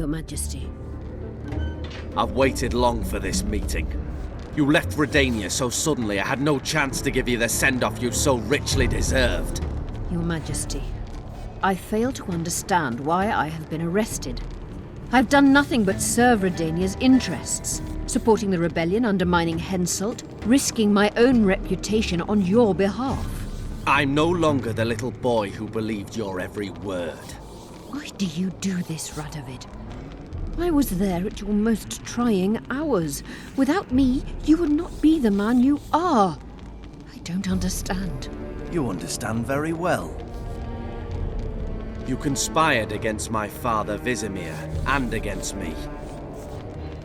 Your Majesty. I've waited long for this meeting. You left Redania so suddenly I had no chance to give you the send-off you so richly deserved. Your Majesty, I fail to understand why I have been arrested. I've done nothing but serve Redania's interests, supporting the rebellion, undermining Henselt, risking my own reputation on your behalf. I'm no longer the little boy who believed your every word. Why do you do this, Radovid? I was there at your most trying hours. Without me, you would not be the man you are. I don't understand. You understand very well. You conspired against my father Vizimir, and against me.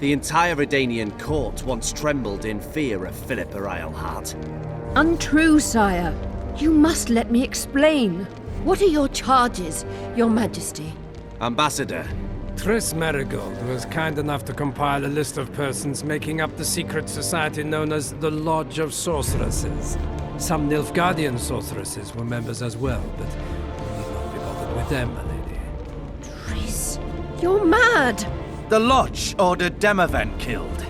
The entire Redanian court once trembled in fear of Philippa Eilhart. Untrue, sire. You must let me explain. What are your charges, Your Majesty? Ambassador, Triss Merigold was kind enough to compile a list of persons making up the secret society known as the Lodge of Sorceresses. Some Nilfgaardian sorceresses were members as well, but we need not be bothered with them, my lady. Triss, you're mad! The Lodge ordered Demavend killed.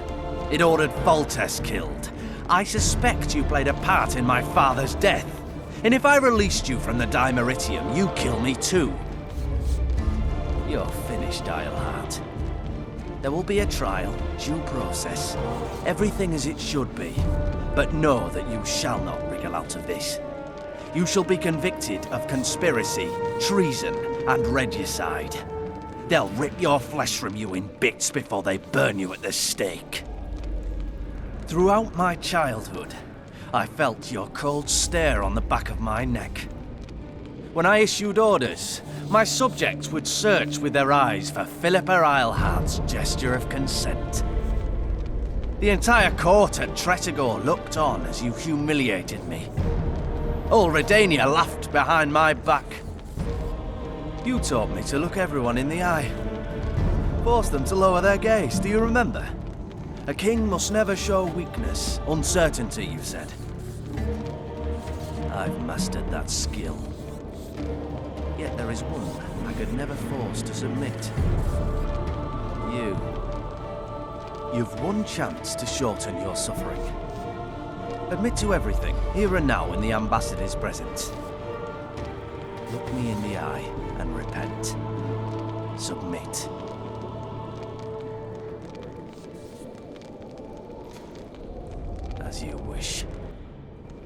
It ordered Foltest killed. I suspect you played a part in my father's death. And if I released you from the Dimeritium, you kill me too. You're finished, Eilhart. There will be a trial, due process, everything as it should be. But know that you shall not wriggle out of this. You shall be convicted of conspiracy, treason, and regicide. They'll rip your flesh from you in bits before they burn you at the stake. Throughout my childhood, I felt your cold stare on the back of my neck. When I issued orders, my subjects would search with their eyes for Philippa Eilhart's gesture of consent. The entire court at Tretogor looked on as you humiliated me. All Redania laughed behind my back. You taught me to look everyone in the eye. Forced them to lower their gaze, do you remember? A king must never show weakness, uncertainty, you said. I've mastered that skill. Yet there is one I could never force to submit. You. You've one chance to shorten your suffering. Admit to everything, here and now in the ambassador's presence. Look me in the eye and repent. Submit. As you wish.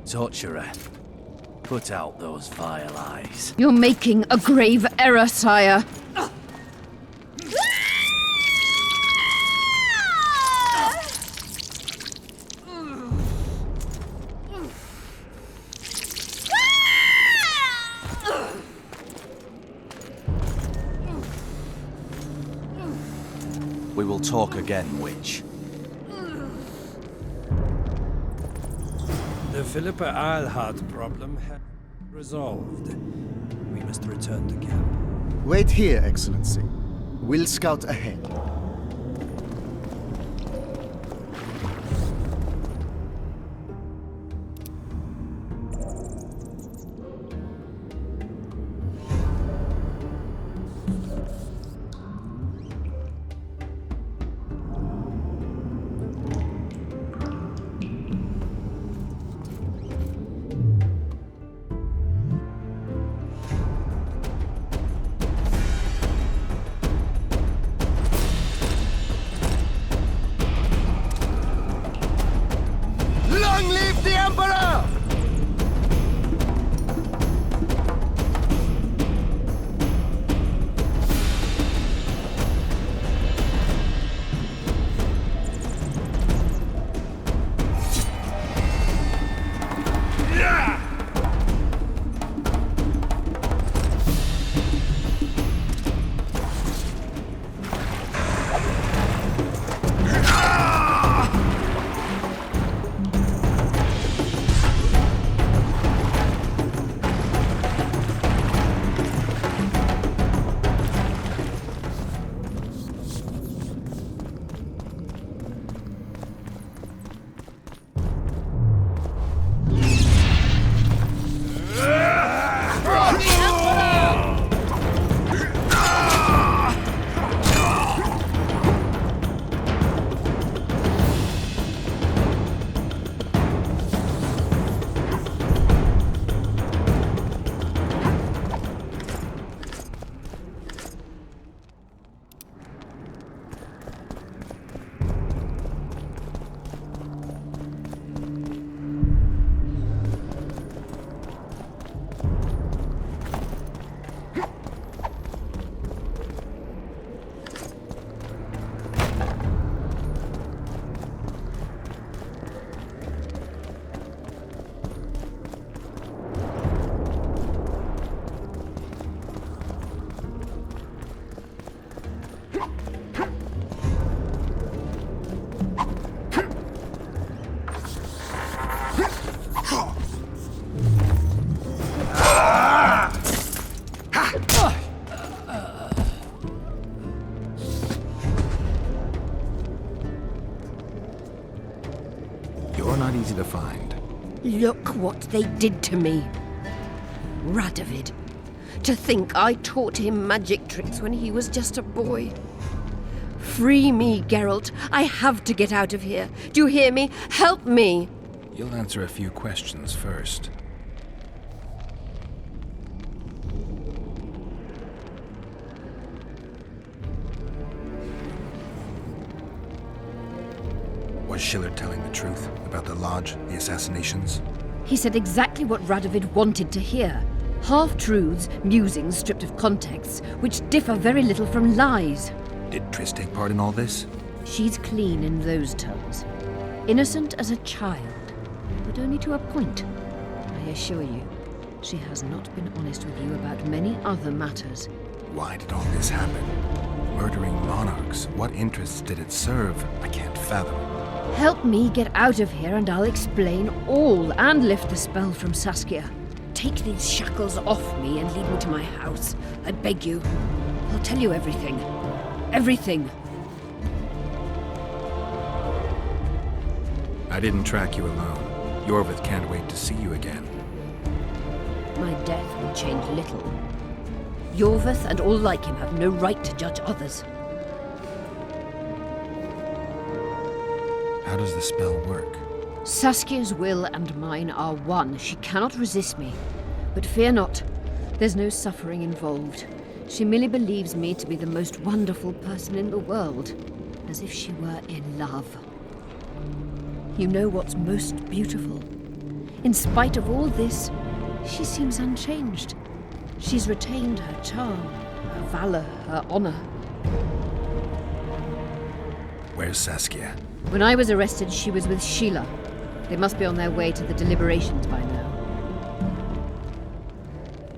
Torturer, put out those vile eyes. You're making a grave error, sire. We will talk again, witch. The Philippa Eilhart problem has resolved. We must return to camp. Wait here, Excellency. We'll scout ahead. You're not easy to find. Look what they did to me. Radovid. To think I taught him magic tricks when he was just a boy. Free me, Geralt. I have to get out of here. Do you hear me? Help me! You'll answer a few questions first. Was Schiller telling the truth about the Lodge, the assassinations? He said exactly what Radovid wanted to hear. Half-truths, musings stripped of context, which differ very little from lies. Did Triss take part in all this? She's clean in those terms. Innocent as a child, but only to a point. I assure you, she has not been honest with you about many other matters. Why did all this happen? Murdering monarchs, what interests did it serve? I can't fathom. Help me get out of here and I'll explain all and lift the spell from Saskia. Take these shackles off me and lead me to my house. I beg you. I'll tell you everything. Everything. I didn't track you alone. Yorvith can't wait to see you again. My death will change little. Yorvith and all like him have no right to judge others. How does the spell work? Saskia's will and mine are one. She cannot resist me. But fear not. There's no suffering involved. She merely believes me to be the most wonderful person in the world. As if she were in love. You know what's most beautiful? In spite of all this, she seems unchanged. She's retained her charm, her valor, her honor. Where's Saskia? When I was arrested, she was with Sheila. They must be on their way to the deliberations by now.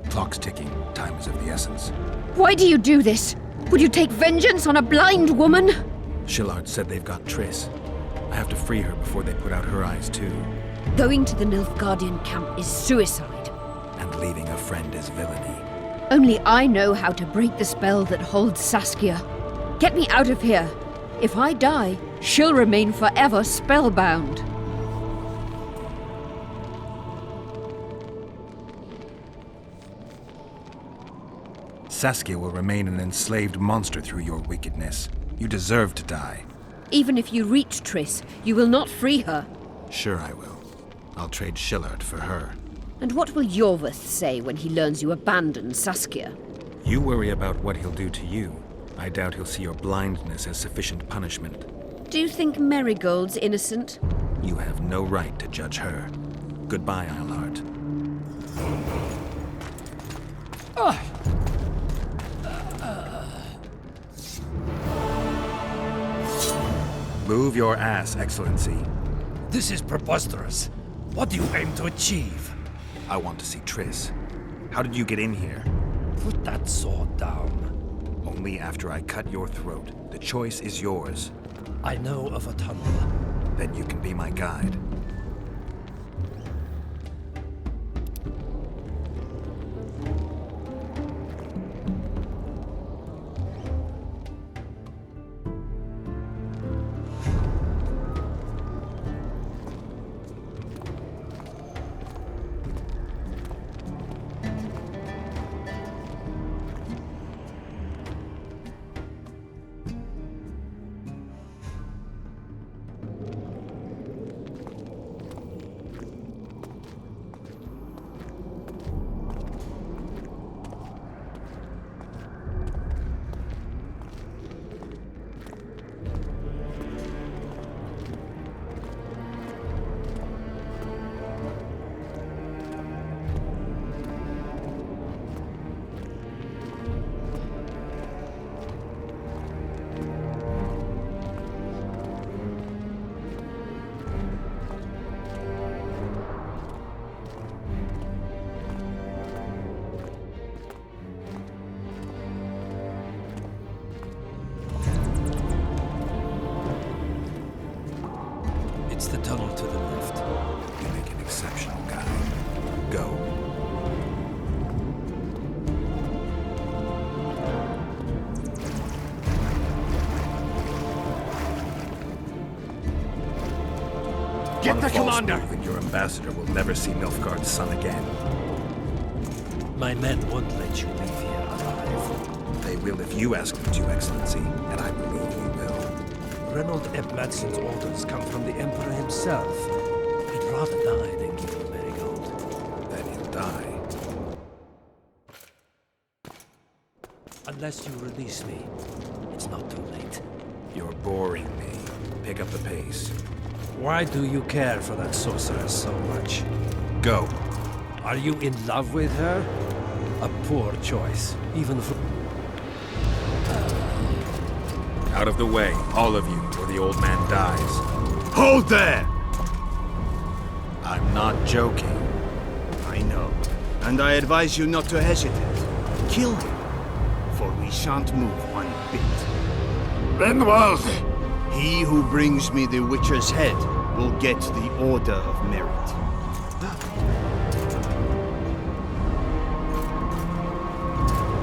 Clock's ticking. Time is of the essence. Why do you do this? Would you take vengeance on a blind woman? Shillard said they've got Triss. I have to free her before they put out her eyes, too. Going to the Nilfgaardian camp is suicide. And leaving a friend is villainy. Only I know how to break the spell that holds Saskia. Get me out of here. If I die, she'll remain forever spellbound. Saskia will remain an enslaved monster through your wickedness. You deserve to die. Even if you reach Triss, you will not free her. Sure I will. I'll trade Shillard for her. And what will Yorvith say when he learns you abandon Saskia? You worry about what he'll do to you. I doubt he'll see your blindness as sufficient punishment. Do you think Marigold's innocent? You have no right to judge her. Goodbye, Eilhart. Move your ass, Excellency. This is preposterous. What do you aim to achieve? I want to see Triss. How did you get in here? Put that sword down. Only after I cut your throat. The choice is yours. I know of a tunnel. Then you can be my guide. It's the tunnel to the left. You make an exceptional guide. Go. One false move and your ambassador will never see Nilfgaard's son again. My men won't let you leave here alive. They will if you ask them to, Excellency, and I believe you will. Reynold Eb Madsen's orders come from the Emperor himself. He'd rather die than give you Marigold. Then he'll die. Unless you release me, it's not too late. You're boring me. Pick up the pace. Why do you care for that sorceress so much? Go. Are you in love with her? A poor choice, even for... Out of the way, all of you, or the old man dies. Hold there! I'm not joking. I know. And I advise you not to hesitate. Kill him. For we shan't move one bit. Renwald! He who brings me the Witcher's head will get the Order of Merit.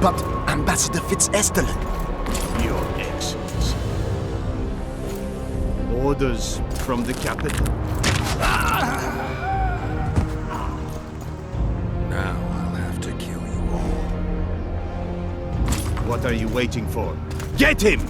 But Ambassador Fitz-Estellen... Your Excellency. Orders from the capital. Now I'll have to kill you all. What are you waiting for? Get him!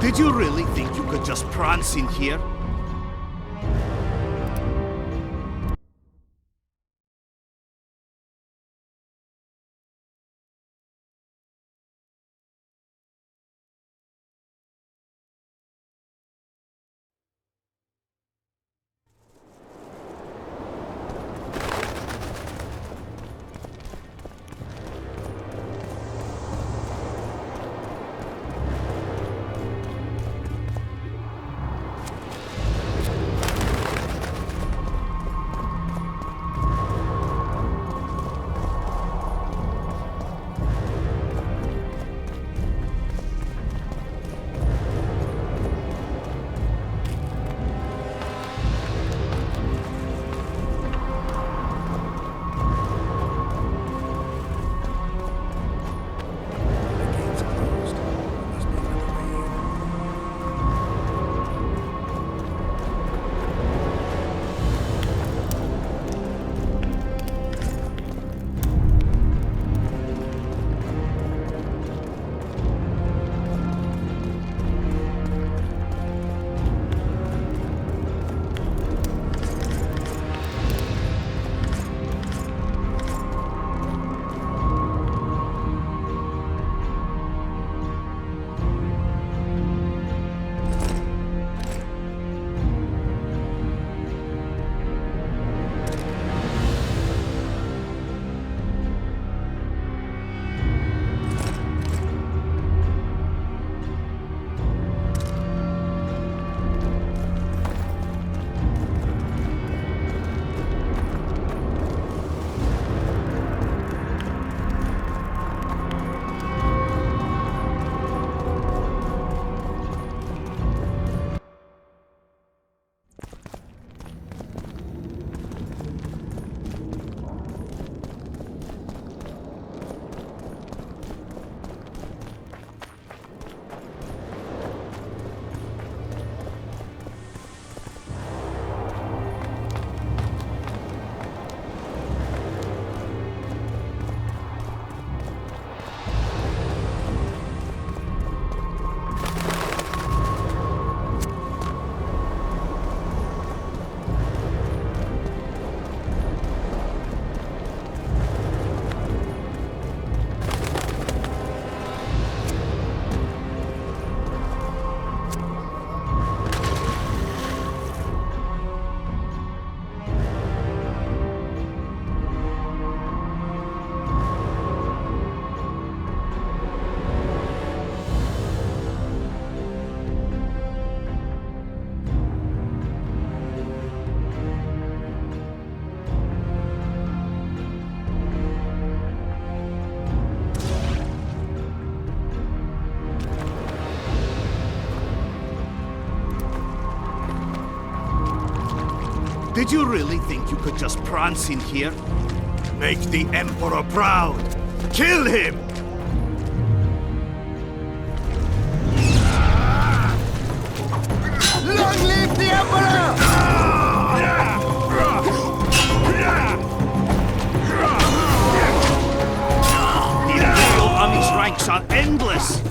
Did you really think you could just prance in here? The gate's closed. There must be another way in. Did you really think you could just prance in here? Make the Emperor proud! Kill him! Long live the Emperor! The Imperial Army's ranks are endless!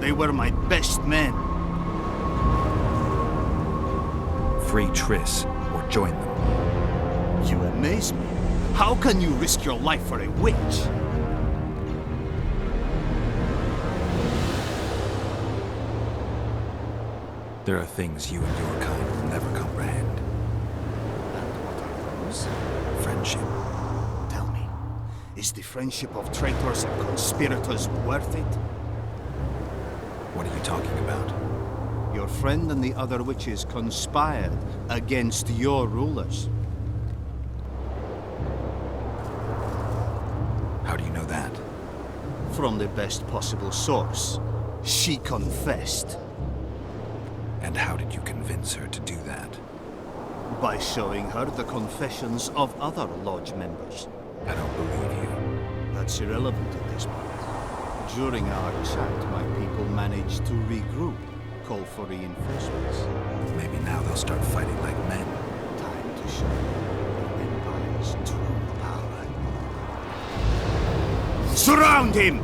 They were my best men. Free Triss, or join them. You amaze me. How can you risk your life for a witch? There are things you and your kind will never comprehend. And what are those? Friendship. Tell me, is the friendship of traitors and conspirators worth it? What are you talking about? Your friend and the other witches conspired against your rulers. How do you know that? From the best possible source. She confessed. And how did you convince her to do that? By showing her the confessions of other lodge members. I don't believe you. That's irrelevant at this point. During our chat, my people managed to regroup, call for reinforcements. Maybe now they'll start fighting like men. Time to show the Empire's true power. Surround him!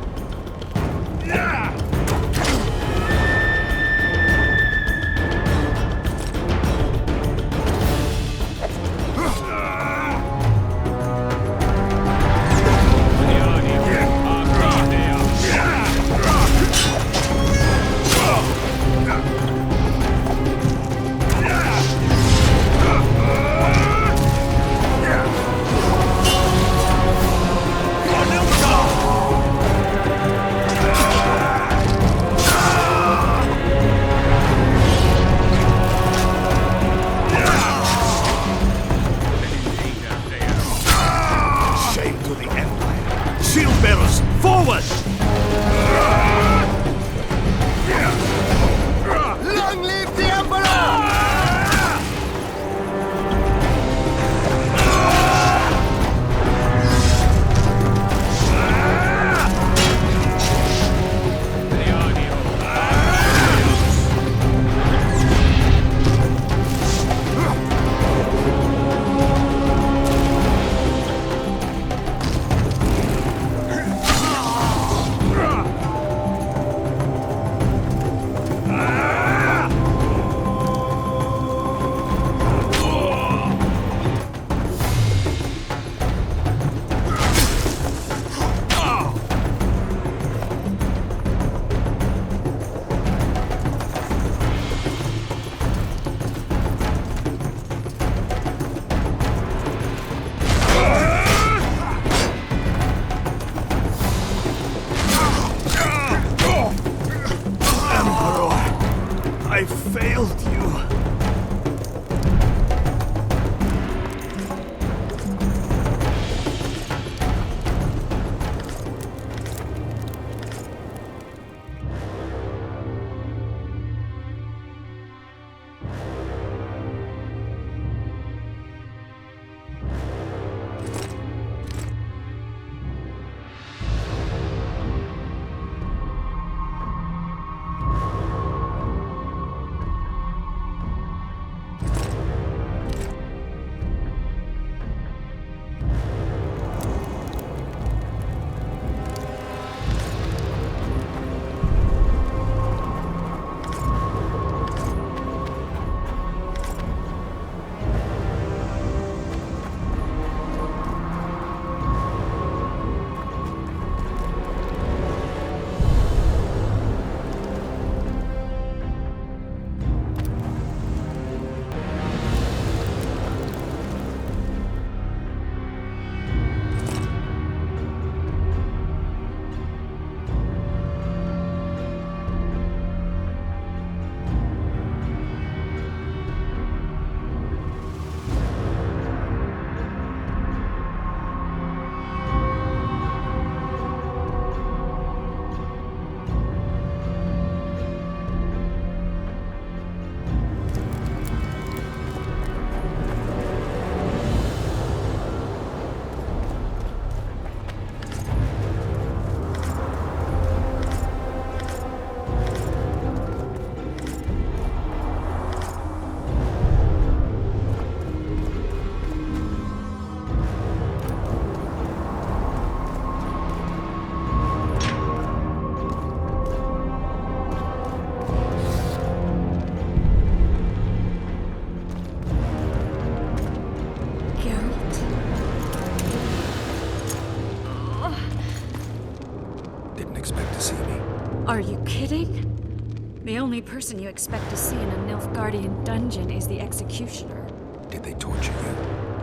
Are you kidding? The only person you expect to see in a Nilfgaardian dungeon is the executioner. Did they torture you?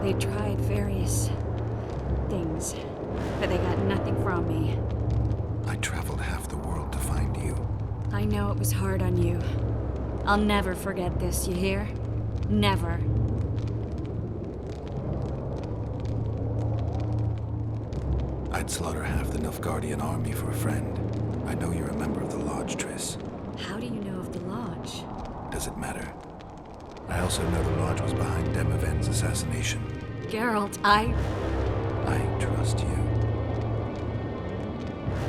They tried various things, but they got nothing from me. I traveled half the world to find you. I know it was hard on you. I'll never forget this, you hear? Never. I'd slaughter half the Nilfgaardian army for a friend. I know you're a member of the Lodge, Triss. How do you know of the Lodge? Does it matter? I also know the Lodge was behind Demoven's assassination. Geralt, I trust you.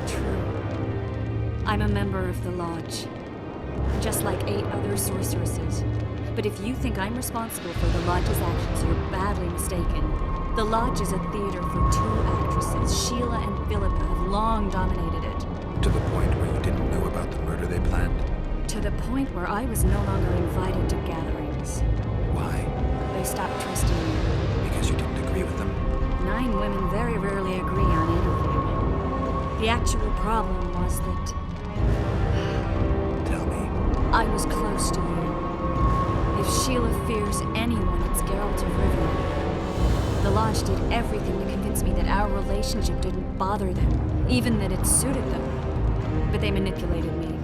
True. I'm a member of the Lodge. Just like 8 other sorceresses. But if you think I'm responsible for the Lodge's actions, you're badly mistaken. The Lodge is a theater for 2 actresses. Sheila and Philippa have long dominated it. To the point where you didn't know about the murder they planned? To the point where I was no longer invited to gatherings. Why? They stopped trusting me. Because you didn't agree with them? 9 women very rarely agree on anything. The actual problem was that Tell me. I was close to you. If Sheila fears anyone, it's Geralt of Rivia. The Lodge did everything to convince me that our relationship didn't bother them, even that it suited them. But they manipulated me.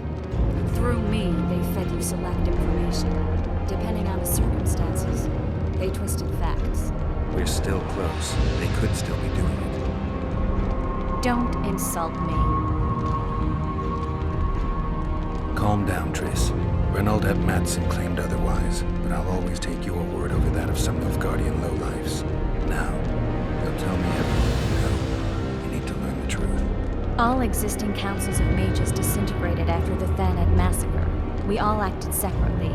Through me, they fed you select information. Depending on the circumstances, they twisted facts. We're still close. They could still be doing it. Don't insult me. Calm down, Triss. Reynold Ep Madsen claimed otherwise, but I'll always take your word over that of some Nilfgaardian lowlifes. Now, you'll tell me everything you know. You need to learn the truth. All existing councils of mages disintegrated after the Thanedd massacre. We all acted separately.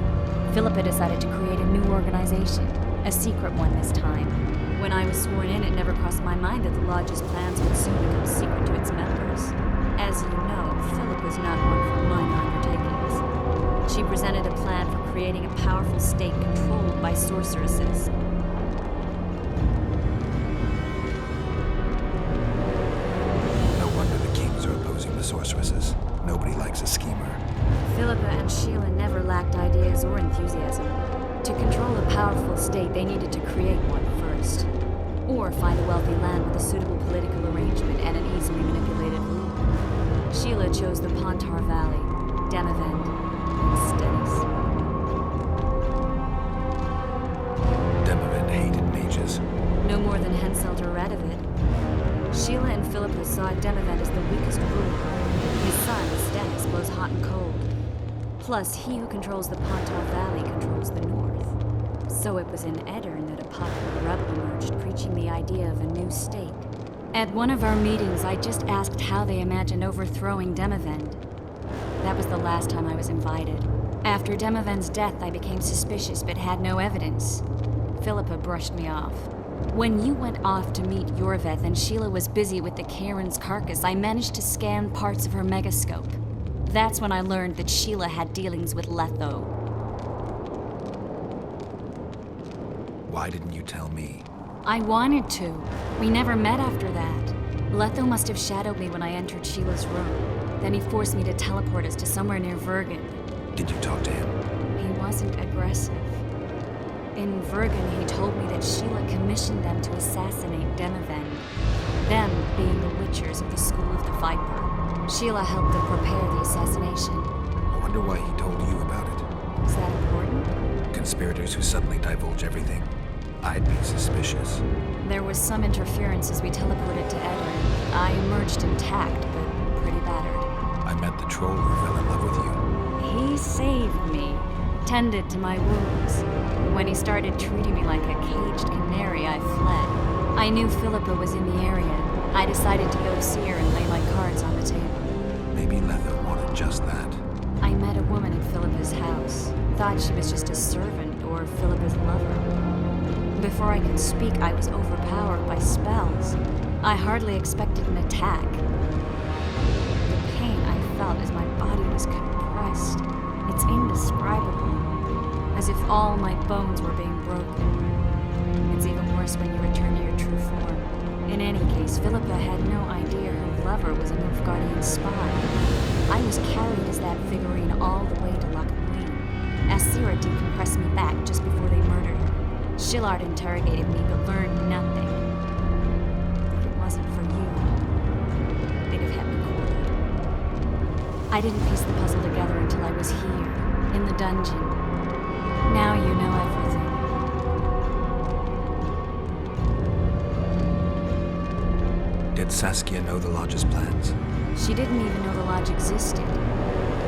Philippa decided to create a new organization, a secret one this time. When I was sworn in, it never crossed my mind that the Lodge's plans would soon become secret to its members. As you know, Philippa was not one for minor undertakings. She presented a plan for creating a powerful state controlled by sorceresses. No wonder the kings are opposing the sorceresses. Nobody likes a schemer. Philippa and Sheila never lacked ideas or enthusiasm. To control a powerful state, they needed to create one first. Or find a wealthy land with a suitable political arrangement and an easily manipulated ruler. Sheila chose the Pontar Valley, Demavend, and Stennis. Demavend hated mages. No more than Henselt or Radovid. Sheila and Philippa saw Demavend as the weakest ruler. His son, Stennis, blows hot and cold. Plus, he who controls the Pontar Valley controls the north. So it was in Edirn that a popular rebel emerged, preaching the idea of a new state. At one of our meetings, I just asked how they imagined overthrowing Demavend. That was the last time I was invited. After Demavend's death, I became suspicious but had no evidence. Philippa brushed me off. When you went off to meet Yorveth and Sheila was busy with the Karen's carcass, I managed to scan parts of her megascope. That's when I learned that Sheila had dealings with Letho. Why didn't you tell me? I wanted to. We never met after that. Letho must have shadowed me when I entered Sheila's room. Then he forced me to teleport us to somewhere near Vergen. Did you talk to him? He wasn't aggressive. In Vergen, he told me that Sheila commissioned them to assassinate Demavend. Them being the Witchers of the School of the Viper. Sheila helped them prepare the assassination. I wonder why he told you about it. Is that important? Conspirators who suddenly divulge everything. I'd be suspicious. There was some interference as we teleported to Edirn. I emerged intact, but pretty battered. I met the troll who fell in love with you. He saved me, tended to my wounds. When he started treating me like a caged canary, I fled. I knew Philippa was in the area. I decided to go see her and lay my cards on the table. Maybe Letho wanted just that. I met a woman at Philippa's house. Thought she was just a servant or Philippa's lover. Before I could speak, I was overpowered by spells. I hardly expected an attack. The pain I felt as my body was compressed. It's indescribable. As if all my bones were being broken. It's even worse when you return to your true form. In any case, Philippa had no idea her lover was a Nilfgaardian spy. I was carried as that figurine all the way to Loch Muin. Asira decompressed me back just before they murdered her. Shillard interrogated me but learned nothing. If it wasn't for you, they'd have had me quartered. I didn't piece the puzzle together until I was here, in the dungeon. Now you know everything. Did Saskia know the Lodge's plans? She didn't even know the Lodge existed.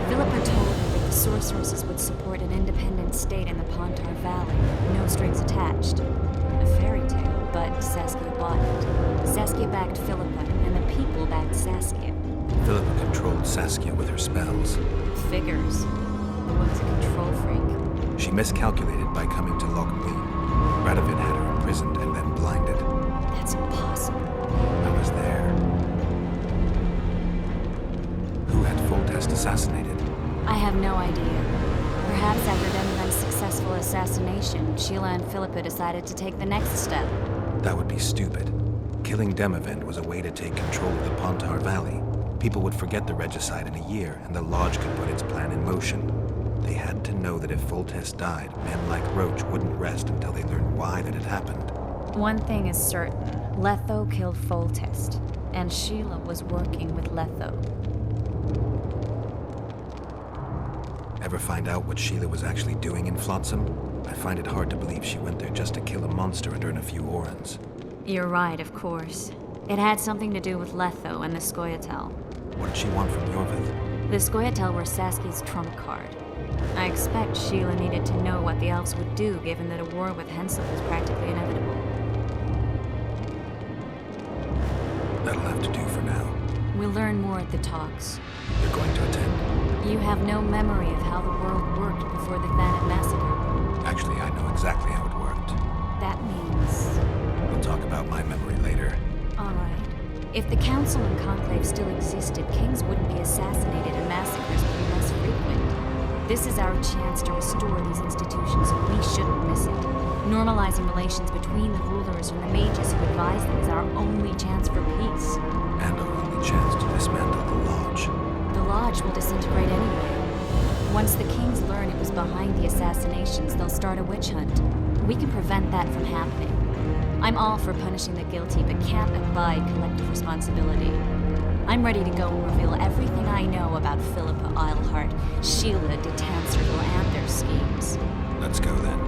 Philippa told her that the sorceresses would support an independent state in the Pontar Valley, no strings attached. A fairy tale, but Saskia bought it. Saskia backed Philippa, and the people backed Saskia. Philippa controlled Saskia with her spells. Figures. The woman's a control freak. She miscalculated by coming to Loch Muin. Radovid had her imprisoned and then blinded. That's impossible. I was there. Who had Foltest assassinated? I have no idea. Perhaps after Demavend's successful assassination, Sheila and Philippa decided to take the next step. That would be stupid. Killing Demavend was a way to take control of the Pontar Valley. People would forget the regicide in a year, and the Lodge could put its plan in motion. They had to know that if Foltest died, men like Roach wouldn't rest until they learned why that had happened. One thing is certain. Letho killed Foltest, and Sheila was working with Letho. Ever find out what Sheila was actually doing in Flotsam? I find it hard to believe she went there just to kill a monster and earn a few orans. You're right, of course. It had something to do with Letho and the Scoia'tael. What did she want from Yorvith? The Scoia'tael were Saskia's trump card. I expect Sheila needed to know what the elves would do, given that a war with Henselt was practically inevitable. That'll have to do for now. We'll learn more at the talks. You're going to attend? You have no memory of how the world worked before the Thanet massacre. Actually, I know exactly how it worked. That means... We'll talk about my memory later. All right. If the Council and Conclave still existed, kings wouldn't be assassinated and massacres would be less frequent. This is our chance to restore these institutions, and we shouldn't miss it. Normalizing relations between the rulers and the mages who advise them is our only chance for peace. And our only chance to dismantle the Lodge. The Lodge will disintegrate anyway. Once the kings learn it was behind the assassinations, they'll start a witch hunt. We can prevent that from happening. I'm all for punishing the guilty, but can't abide collective responsibility. I'm ready to go and reveal everything I know about Philippa Eilhart, Sheila de Tancerville, and their schemes. Let's go then.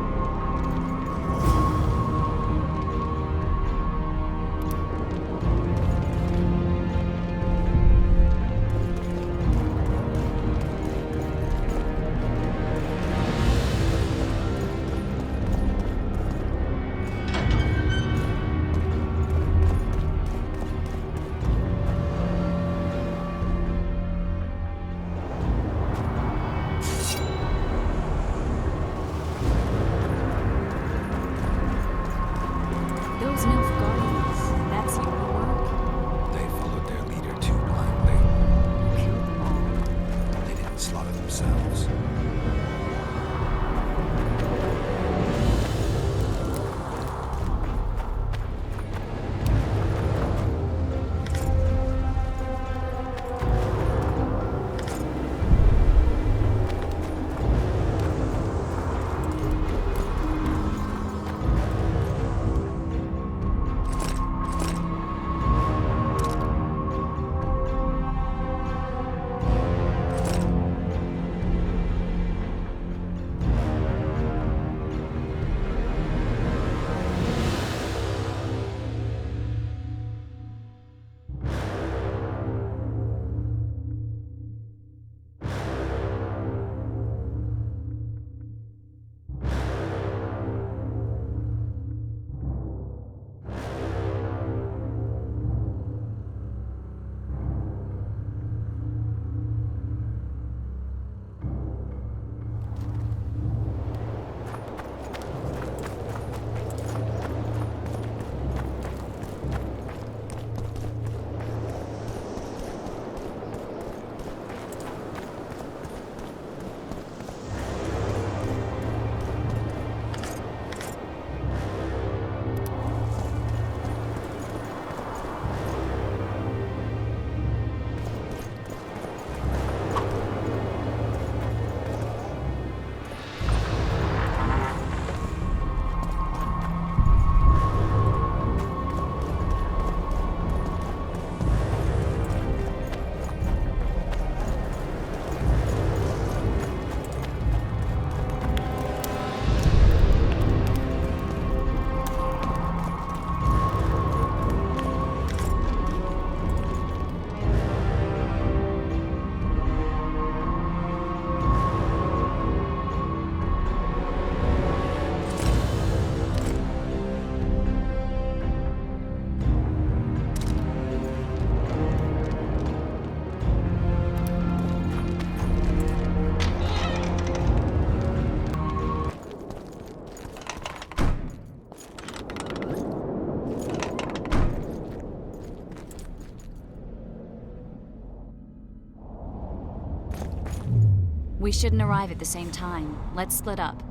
We shouldn't arrive at the same time. Let's split up.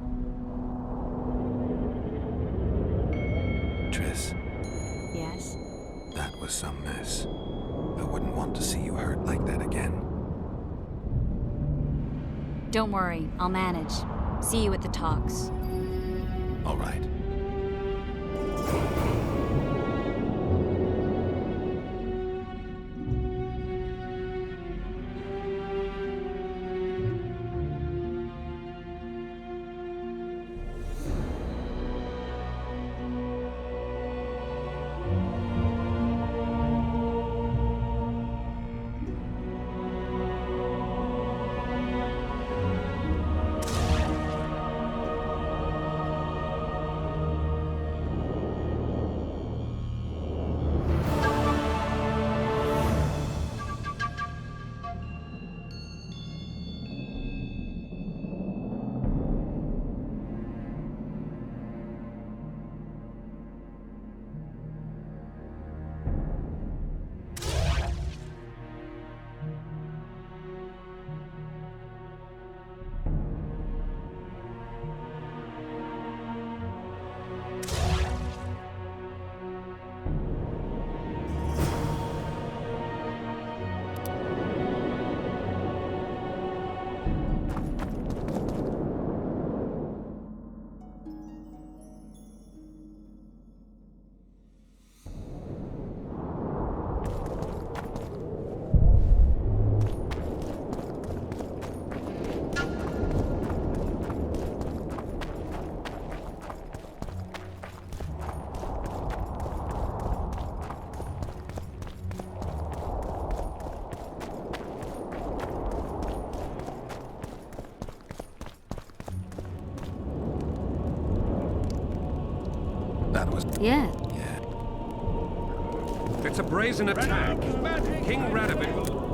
Triss, Yes? that was some mess. I wouldn't want to see you hurt like that again. Don't worry, I'll manage. See you at the talks. All right. That was... Yeah. yeah. It's a brazen attack. King Radovid.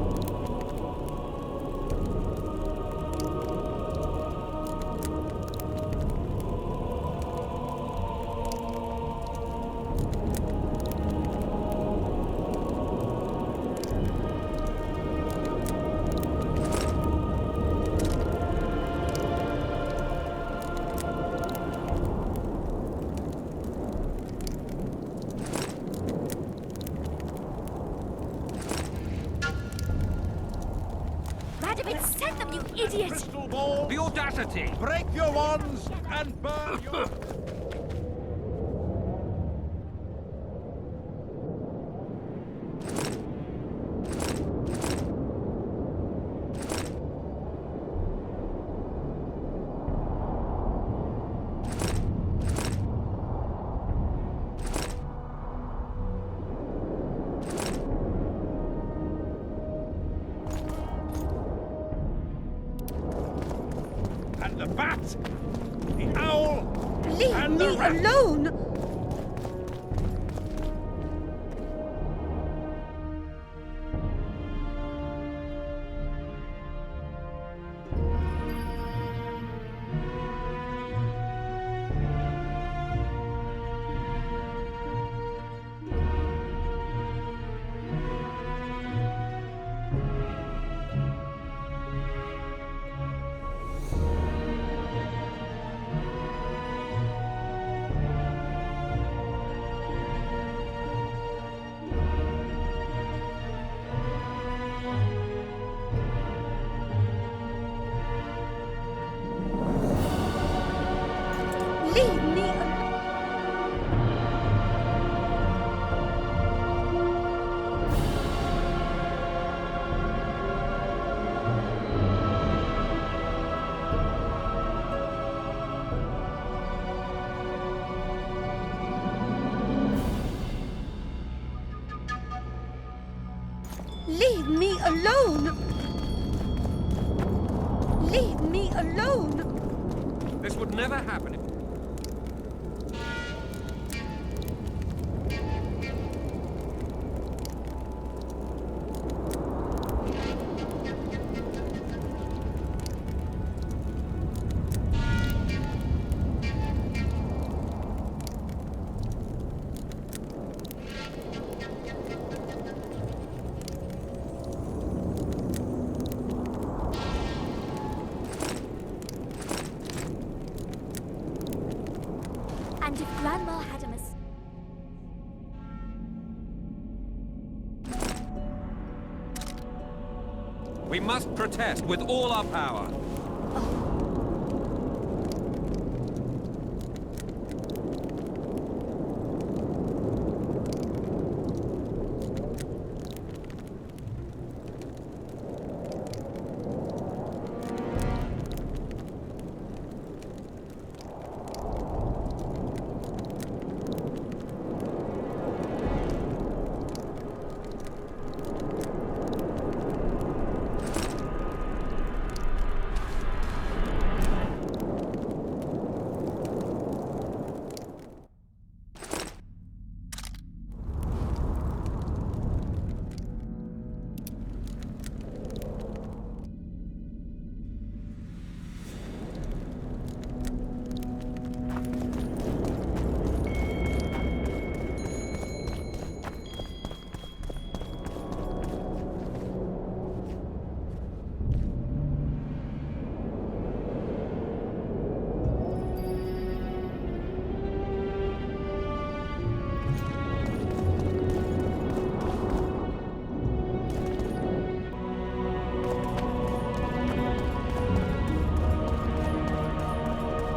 Send them, you idiot! Crystal ball. The audacity! Break your wands and burn your... And the bat, the owl, Leave and me the rat. alone! Leave me alone! Leave me alone! Leave me alone! This would never happen. We must protest with all our power.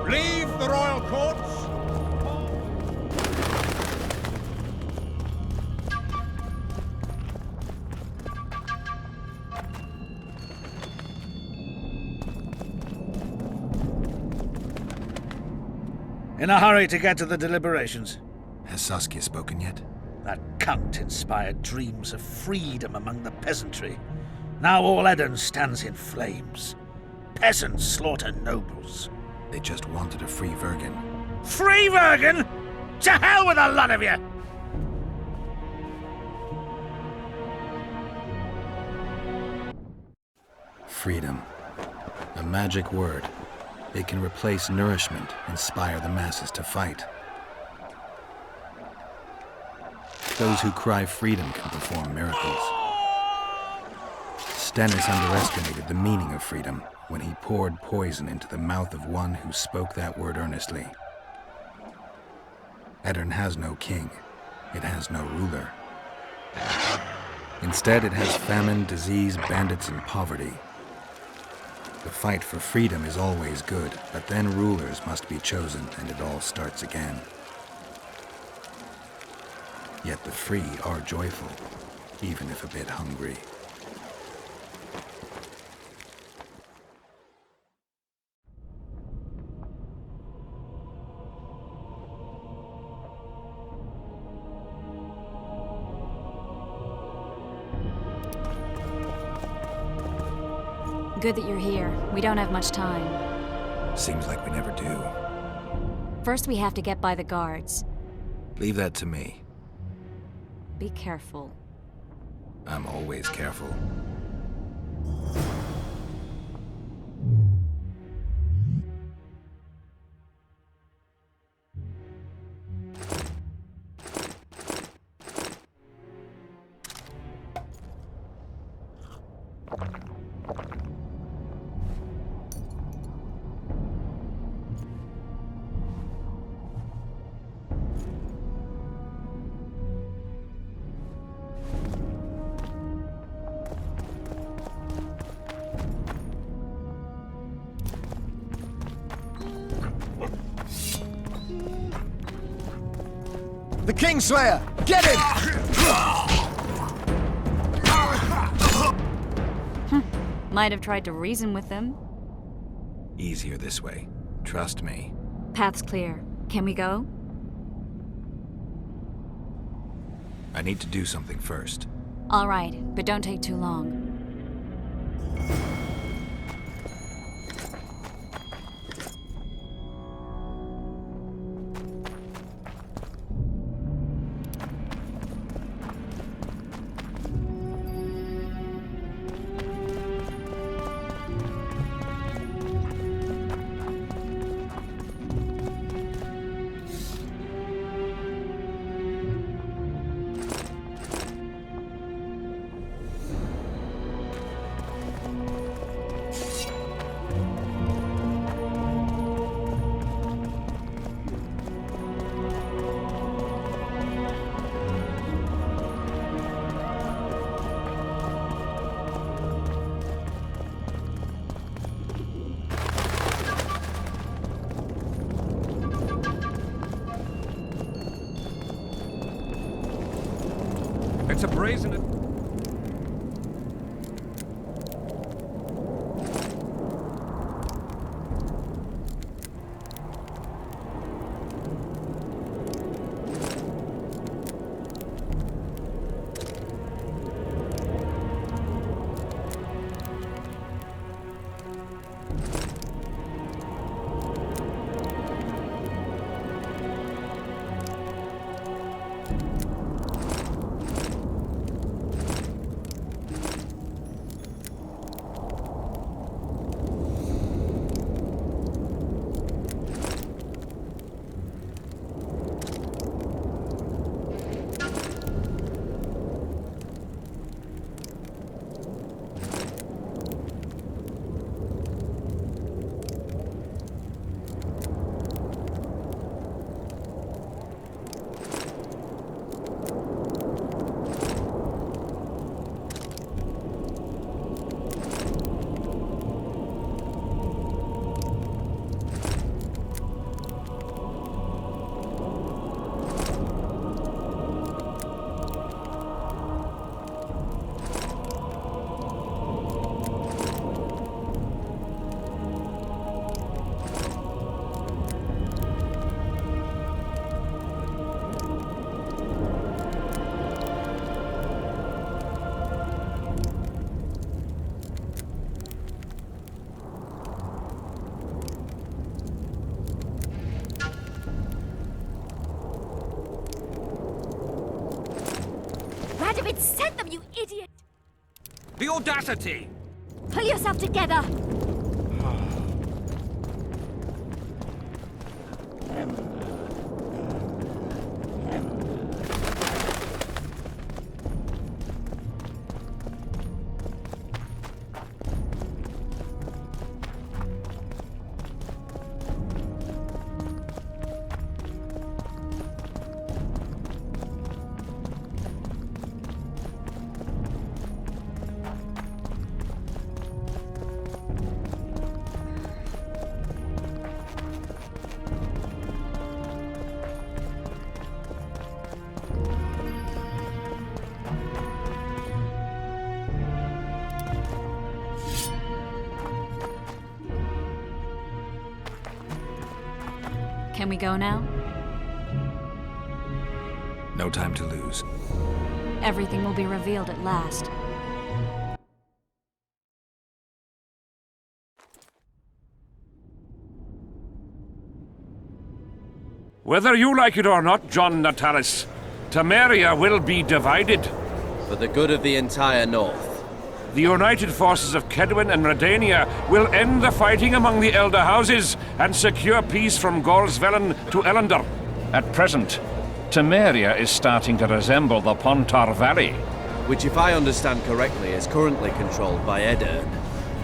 Leave the royal courts. In a hurry to get to the deliberations. Has Saskia spoken yet? That cunt inspired dreams of freedom among the peasantry. Now all Eden stands in flames. Peasants slaughter nobles. They just wanted to free Vergen. Free Vergen? To hell with a lot of you! Freedom. A magic word. It can replace nourishment, inspire the masses to fight. Those who cry freedom can perform miracles. Stennis underestimated the meaning of freedom when he poured poison into the mouth of one who spoke that word earnestly. Aedirn has no king. It has no ruler. Instead, it has famine, disease, bandits, and poverty. The fight for freedom is always good, but then rulers must be chosen and it all starts again. Yet the free are joyful, even if a bit hungry. Good that you're here. We don't have much time. Seems like we never do. First, we have to get by the guards. Leave that to me. Be careful. I'm always careful. The Kingslayer! Get him! Might have tried to reason with them. Easier this way. Trust me. Path's clear. Can we go? I need to do something first. All right, but don't take too long. It's a brazen... Radovid sent them, you idiot! The audacity! Pull yourself together! Can we go now? No time to lose. Everything will be revealed at last. Whether you like it or not, John Natalis, Temeria will be divided. For the good of the entire North. The united forces of Kedwen and Redania will end the fighting among the Elder Houses and secure peace from Gorsvelen to Ellender. At present, Temeria is starting to resemble the Pontar Valley. Which, if I understand correctly, is currently controlled by Edirn.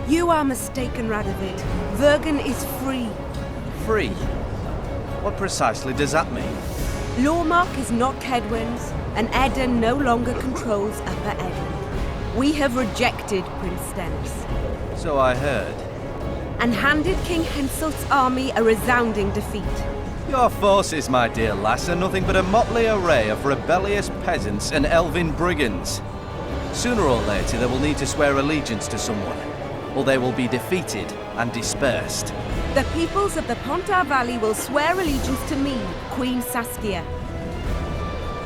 You are mistaken, Radovid. Vergen is free. Free? What precisely does that mean? Lormark is not Kedwen's, and Edirn no longer controls Upper Edirn. We have rejected Prince Stennis. So I heard. And handed King Henselt's army a resounding defeat. Your forces, my dear lass, are nothing but a motley array of rebellious peasants and elven brigands. Sooner or later they will need to swear allegiance to someone, or they will be defeated and dispersed. The peoples of the Pontar Valley will swear allegiance to me, Queen Saskia.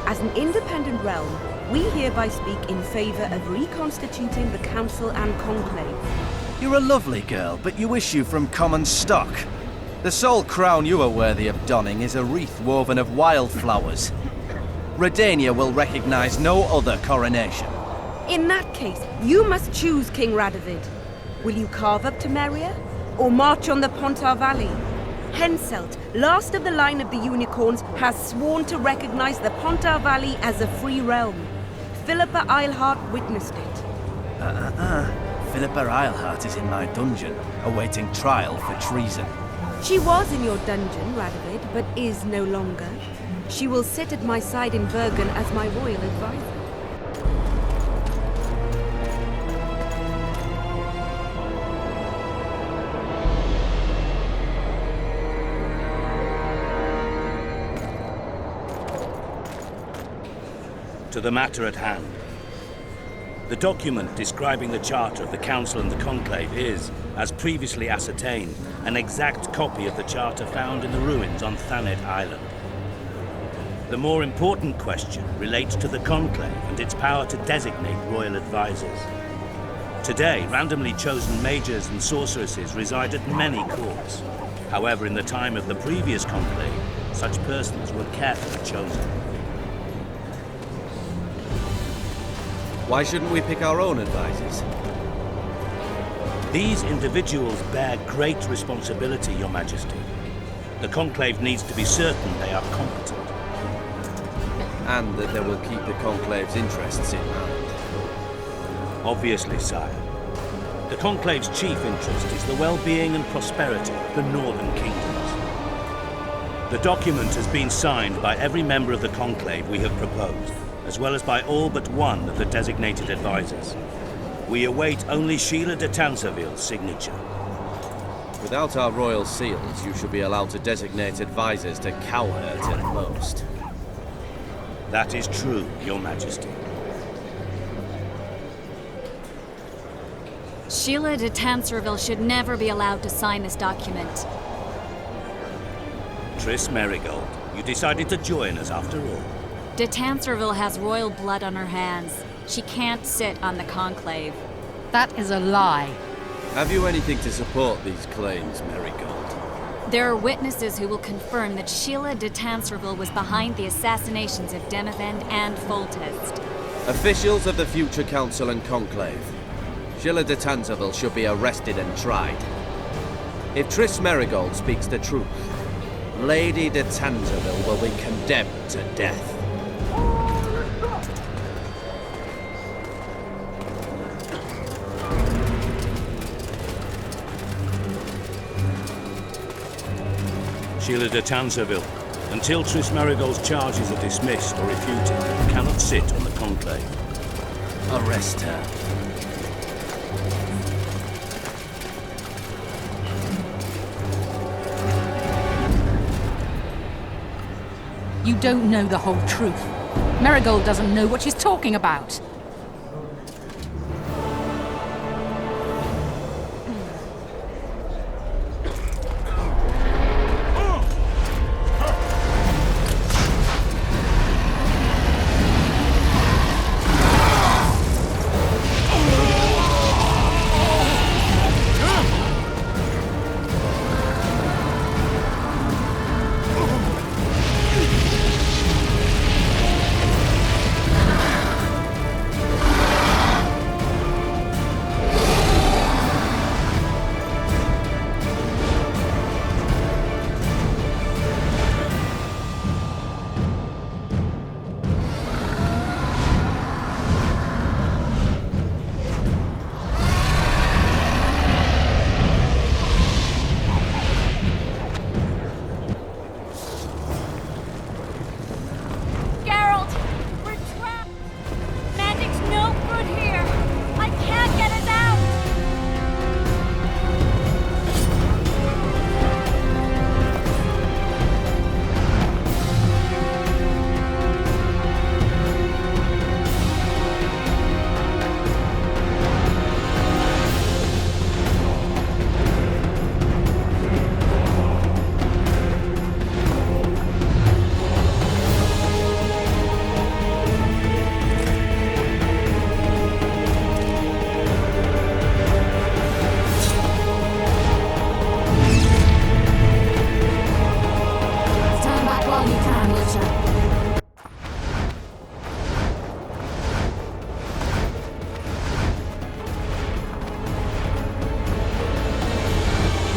As an independent realm, we hereby speak in favor of reconstituting the Council and Conclave. You're a lovely girl, but you issue from common stock. The sole crown you are worthy of donning is a wreath woven of wildflowers. Redania will recognize no other coronation. In that case, you must choose, King Radovid. Will you carve up Temeria, or march on the Pontar Valley? Henselt, last of the line of the Unicorns, has sworn to recognize the Pontar Valley as a free realm. Philippa Eilhart witnessed it. Philippa Eilhart is in my dungeon, awaiting trial for treason. She was in your dungeon, Radovid, but is no longer. She will sit at my side in Vergen as my royal advisor. To the matter at hand. The document describing the charter of the Council and the Conclave is, as previously ascertained, an exact copy of the charter found in the ruins on Thanet Island. The more important question relates to the Conclave and its power to designate royal advisors. Today, randomly chosen mages and sorceresses reside at many courts. However, in the time of the previous Conclave, such persons were carefully chosen. Why shouldn't we pick our own advisors? These individuals bear great responsibility, Your Majesty. The Conclave needs to be certain they are competent. And that they will keep the Conclave's interests in mind. Obviously, sire. The Conclave's chief interest is the well-being and prosperity of the Northern Kingdoms. The document has been signed by every member of the Conclave we have proposed, as well as by all but one of the designated advisors. We await only Sheila de Tanserville's signature. Without our royal seals, you should be allowed to designate advisors to Cowherd at most. That is true, Your Majesty. Sheila de Tanserville should never be allowed to sign this document. Triss Merigold, you decided to join us after all. De Tanserville has royal blood on her hands. She can't sit on the Conclave. That is a lie. Have you anything to support these claims, Merigold? There are witnesses who will confirm that Sheila de Tanserville was behind the assassinations of Demavend and Foltest. Officials of the future Council and Conclave. Sheila de Tanserville should be arrested and tried. If Triss Merigold speaks the truth, Lady de Tanserville will be condemned to death. Sheila de Tanserville, until Triss Merigold's charges are dismissed or refuted, cannot sit on the Conclave. Arrest her. You don't know the whole truth. Merigold doesn't know what she's talking about.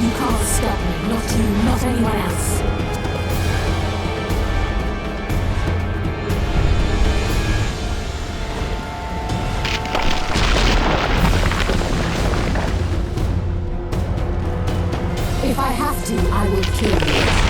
You can't stop me, not you, not anyone else. If I have to, I will kill you.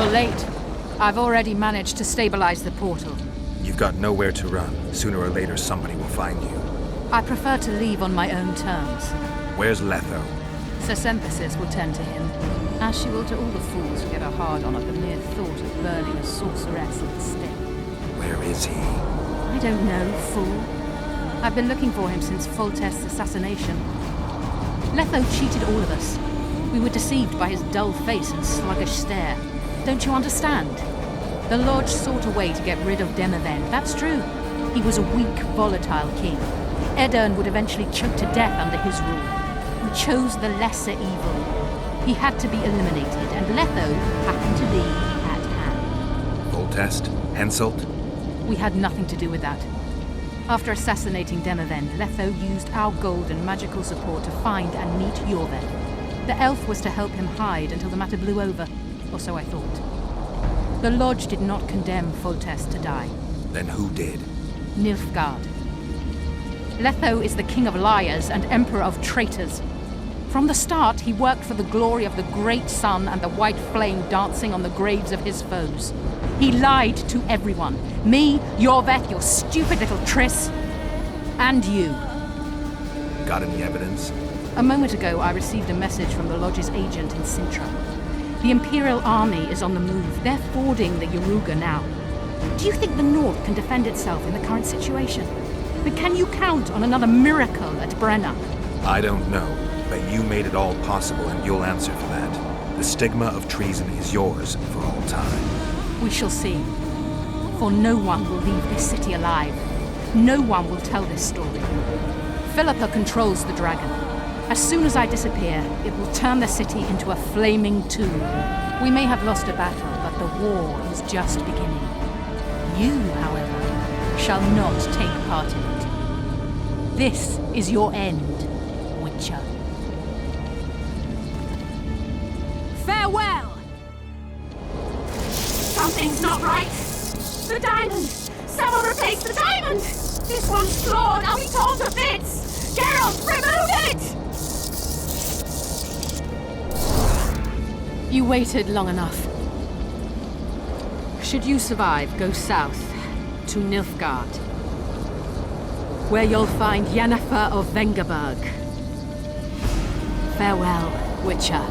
You're late. I've already managed to stabilize the portal. You've got nowhere to run. Sooner or later, somebody will find you. I prefer to leave on my own terms. Where's Letho? Sir Synthesis will tend to him, as she will to all the fools who get a hard-on at the mere thought of burning a sorceress at the stake. Where is he? I don't know, fool. I've been looking for him since Foltest's assassination. Letho cheated all of us. We were deceived by his dull face and sluggish stare. Don't you understand? The Lodge sought a way to get rid of Demavend, that's true. He was a weak, volatile king. Edirn would eventually choke to death under his rule. We chose the lesser evil. He had to be eliminated, and Letho happened to be at hand. Foltest? Henselt? We had nothing to do with that. After assassinating Demavend, Letho used our gold and magical support to find and meet Yorved. The elf was to help him hide until the matter blew over, or so I thought. The Lodge did not condemn Foltest to die. Then who did? Nilfgaard. Letho is the king of liars and emperor of traitors. From the start, he worked for the glory of the great sun and the white flame dancing on the graves of his foes. He lied to everyone. Me, Yorveth, your stupid little Triss, and you. Got any evidence? A moment ago, I received a message from the Lodge's agent in Sintra. The Imperial Army is on the move. They're fording the Yaruga now. Do you think the North can defend itself in the current situation? But can you count on another miracle at Brenna? I don't know, but you made it all possible and you'll answer for that. The stigma of treason is yours for all time. We shall see. For no one will leave this city alive. No one will tell this story. Philippa controls the dragon. As soon as I disappear, it will turn the city into a flaming tomb. We may have lost a battle, but the war is just beginning. You, however, shall not take part in it. This is your end, Witcher. Farewell! Something's not right! The diamond! Someone replace the diamond! This one's flawed! I'll be torn to bits! Geralt, remove it! You waited long enough. Should you survive, go south to Nilfgaard, where you'll find Yennefer of Vengerberg. Farewell, Witcher.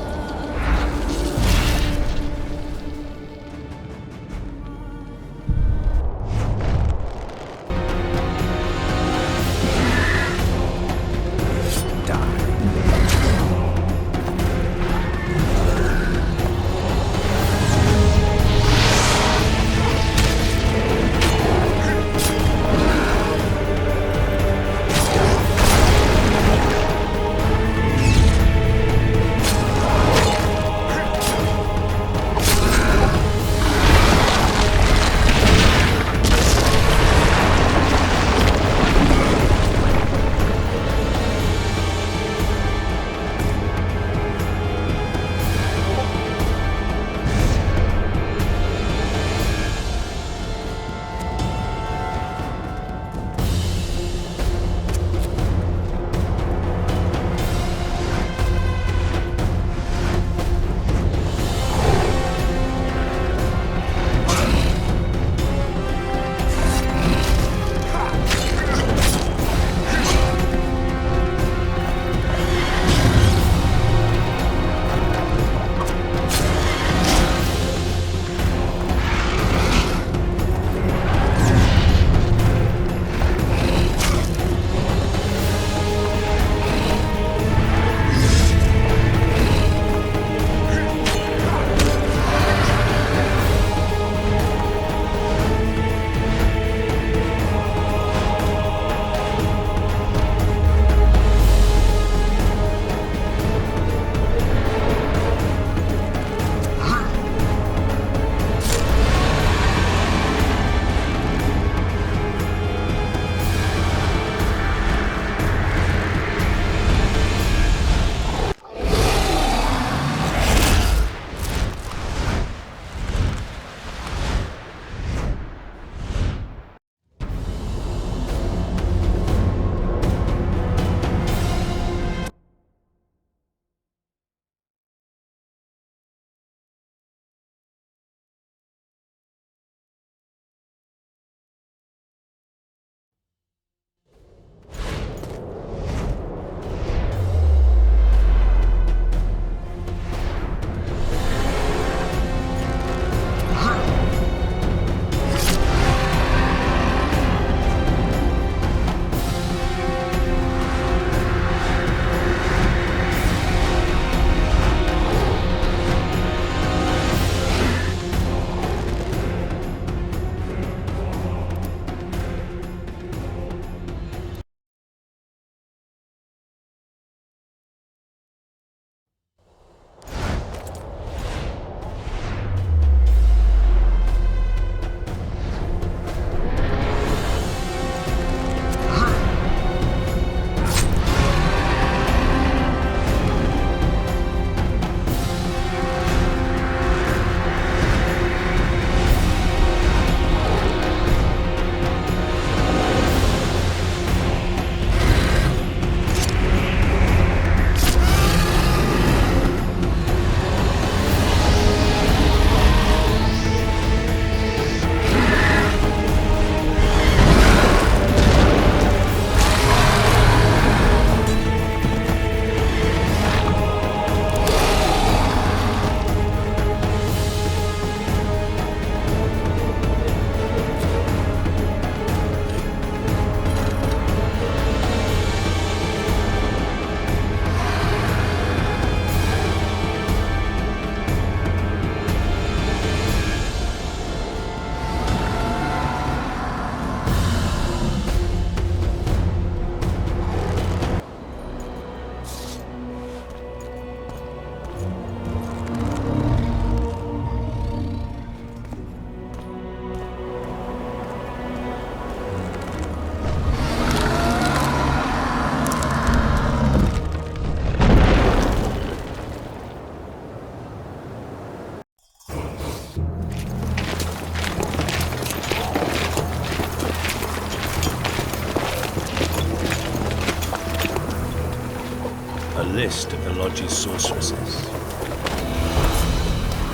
list of the Lodge's sorceresses.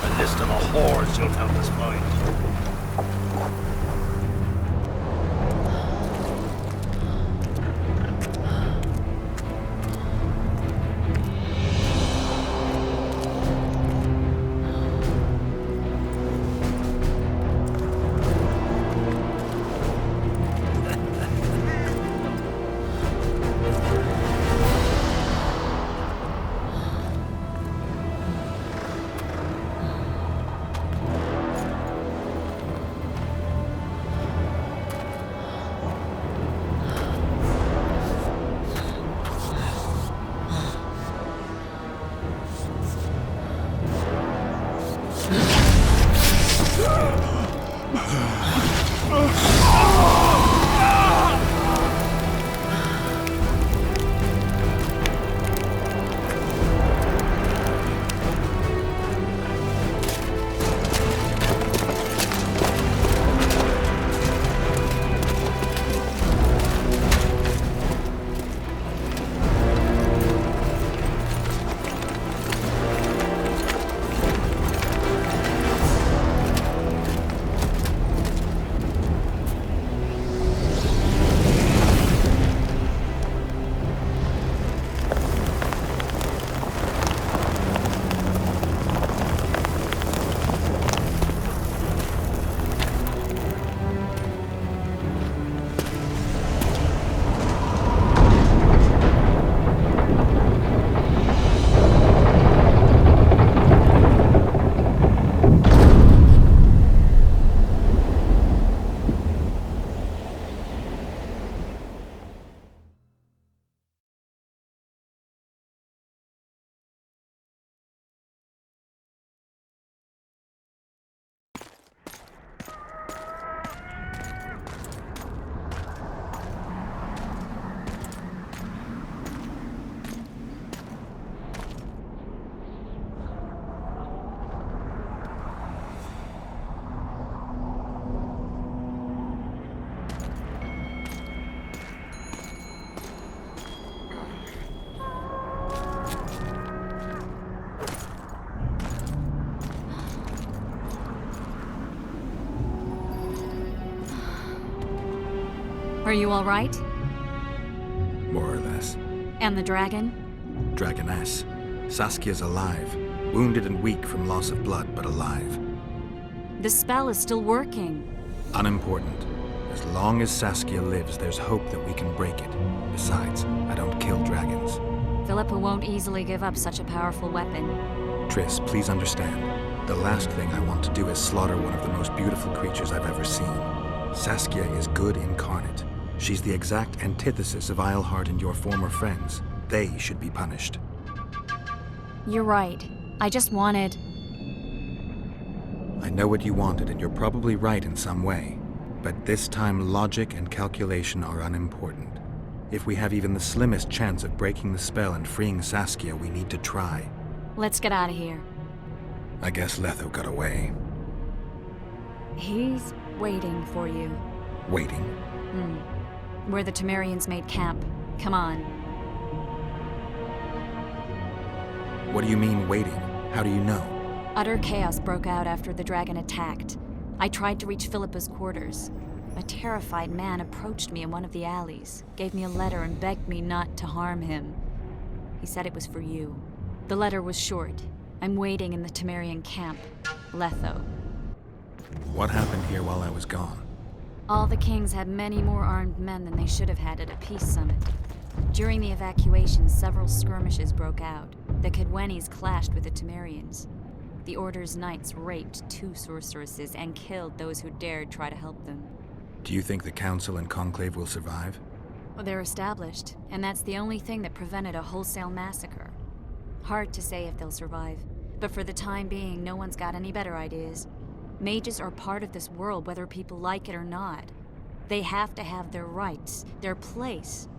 A list of the whores you'll help us find. Are you all right? More or less. And the dragon? Dragoness. Saskia's alive. Wounded and weak from loss of blood, but alive. The spell is still working. Unimportant. As long as Saskia lives, there's hope that we can break it. Besides, I don't kill dragons. Philippa won't easily give up such a powerful weapon. Triss, please understand. The last thing I want to do is slaughter one of the most beautiful creatures I've ever seen. Saskia is good incarnate. She's the exact antithesis of Eilhart and your former friends. They should be punished. You're right. I just wanted... I know what you wanted, and you're probably right in some way. But this time, logic and calculation are unimportant. If we have even the slimmest chance of breaking the spell and freeing Saskia, we need to try. Let's get out of here. I guess Letho got away. He's waiting for you. Waiting? Where the Temerians made camp. Come on. What do you mean, waiting? How do you know? Utter chaos broke out after the dragon attacked. I tried to reach Philippa's quarters. A terrified man approached me in one of the alleys, gave me a letter and begged me not to harm him. He said it was for you. The letter was short. I'm waiting in the Temerian camp. Letho. What happened here while I was gone? All the kings had many more armed men than they should have had at a peace summit. During the evacuation, several skirmishes broke out. The Kedwenis clashed with the Temerians. The Order's knights raped 2 sorceresses and killed those who dared try to help them. Do you think the Council and Conclave will survive? Well, they're established, and that's the only thing that prevented a wholesale massacre. Hard to say if they'll survive, but for the time being, no one's got any better ideas. Mages are part of this world, whether people like it or not. They have to have their rights, their place.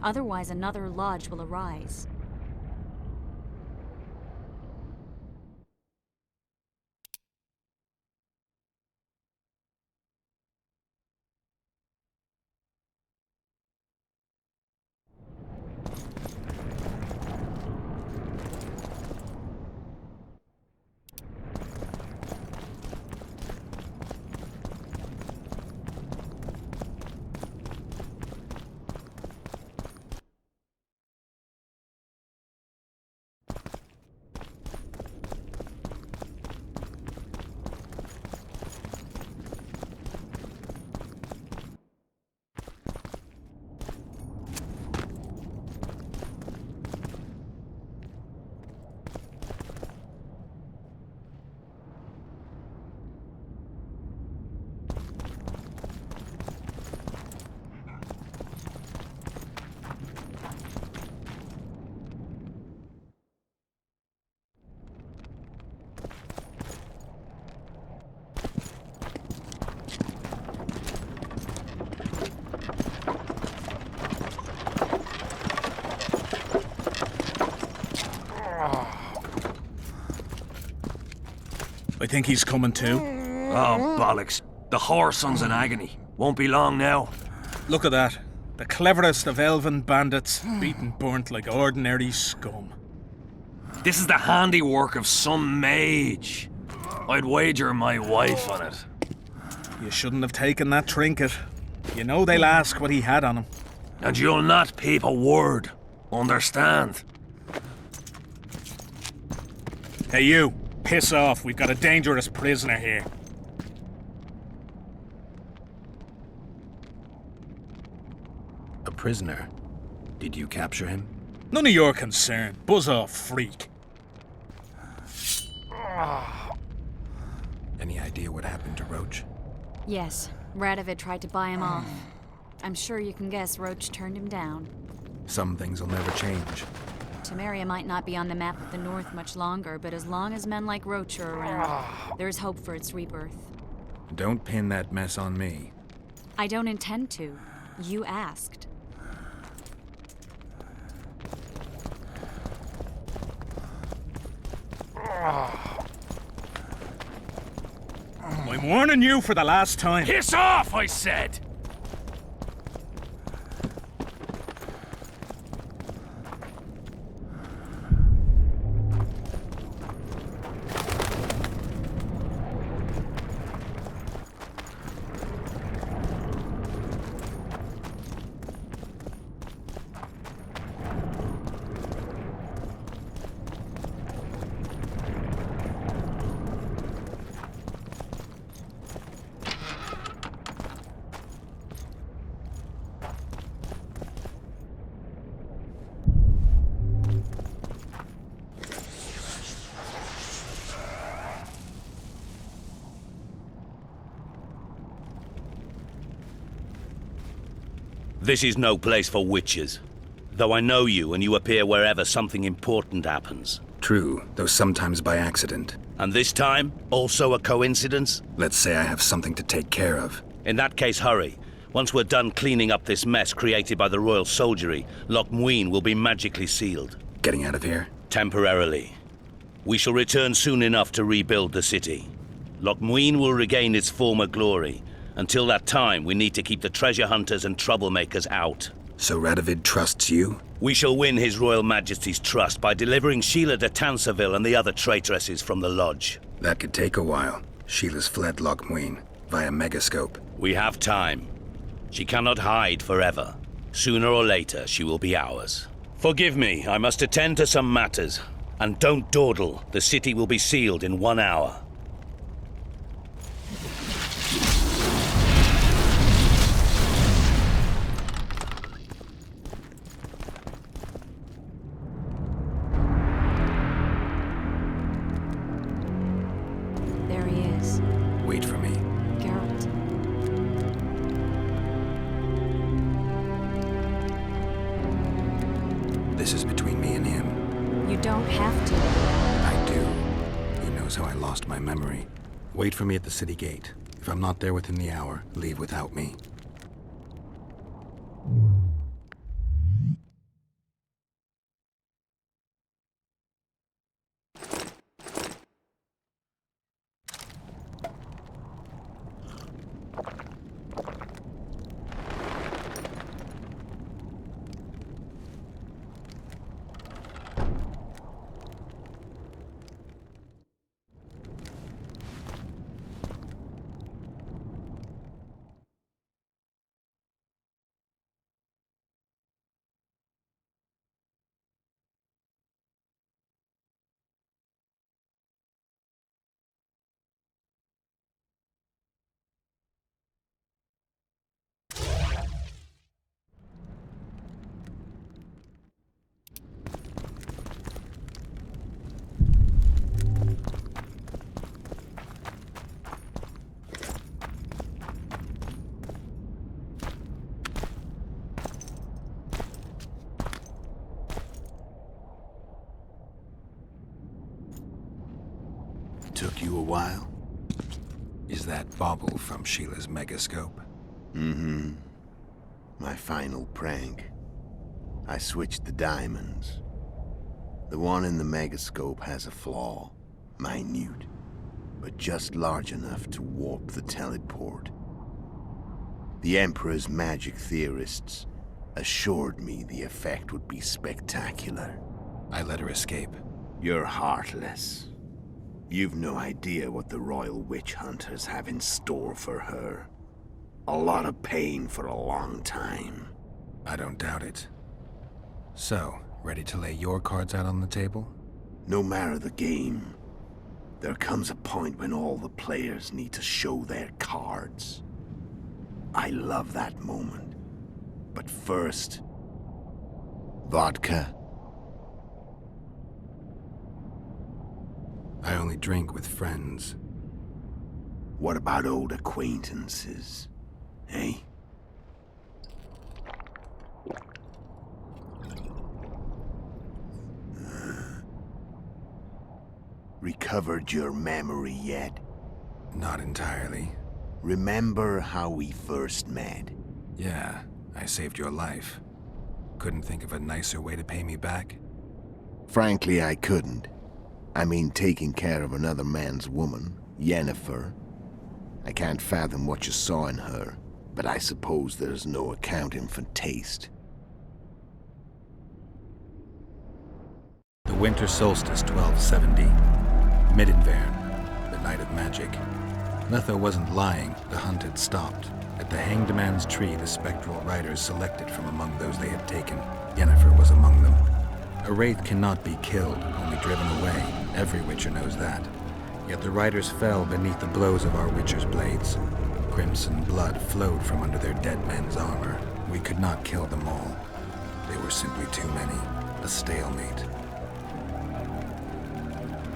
Otherwise, another lodge will arise. I think he's coming too. Oh, bollocks. The whoreson's in agony. Won't be long now. Look at that. The cleverest of elven bandits, beaten burnt like ordinary scum. This is the handiwork of some mage. I'd wager my wife on it. You shouldn't have taken that trinket. You know they'll ask what he had on him. And you'll not peep a word. Understand? Hey you, piss off. We've got a dangerous prisoner here. A prisoner? Did you capture him? None of your concern. Buzz off, freak. Any idea what happened to Roach? Yes, Radovid tried to buy him off. I'm sure you can guess Roach turned him down. Some things will never change. Temeria might not be on the map of the North much longer, but as long as men like Roach are around, there's hope for its rebirth. Don't pin that mess on me. I don't intend to. You asked. I'm warning you for the last time. Piss off, I said! This is no place for witches. Though I know you and you appear wherever something important happens. True, though sometimes by accident. And this time, also a coincidence? Let's say I have something to take care of. In that case, hurry. Once we're done cleaning up this mess created by the Royal Soldiery, Loch Muin will be magically sealed. Getting out of here? Temporarily. We shall return soon enough to rebuild the city. Loch Muin will regain its former glory. Until that time, we need to keep the treasure hunters and troublemakers out. So Radovid trusts you? We shall win His Royal Majesty's trust by delivering Sheila de Tansarville and the other traitresses from the Lodge. That could take a while. Sheila's fled Loch Muin via Megascope. We have time. She cannot hide forever. Sooner or later, she will be ours. Forgive me, I must attend to some matters. And don't dawdle. The city will be sealed in 1 hour. Wait for me. Geralt. This is between me and him. You don't have to. I do. He knows how I lost my memory. Wait for me at the city gate. If I'm not there within the hour, leave without me. Took you a while? Is that bauble from Sheila's Megascope? Mm-hmm. My final prank. I switched the diamonds. The one in the Megascope has a flaw. Minute. but just large enough to warp the teleport. The Emperor's magic theorists assured me the effect would be spectacular. I let her escape. You're heartless. You've no idea what the Royal Witch Hunters have in store for her. A lot of pain for a long time. I don't doubt it. So, ready to lay your cards out on the table? No matter the game, there comes a point when all the players need to show their cards. I love that moment. But first... vodka? I only drink with friends. What about old acquaintances? Eh? Recovered your memory yet? Not entirely. Remember how we first met? Yeah, I saved your life. Couldn't think of a nicer way to pay me back? Frankly, I couldn't. I mean, taking care of another man's woman, Yennefer. I can't fathom what you saw in her, but I suppose there's no accounting for taste. The winter solstice 1270. Midinvern, the night of magic. Letho wasn't lying, the hunt had stopped. At the Hanged Man's Tree, the spectral riders selected from among those they had taken. Yennefer was among them. A wraith cannot be killed, only driven away. Every Witcher knows that. Yet the riders fell beneath the blows of our Witcher's blades. Crimson blood flowed from under their dead men's armor. We could not kill them all. They were simply too many. A stalemate.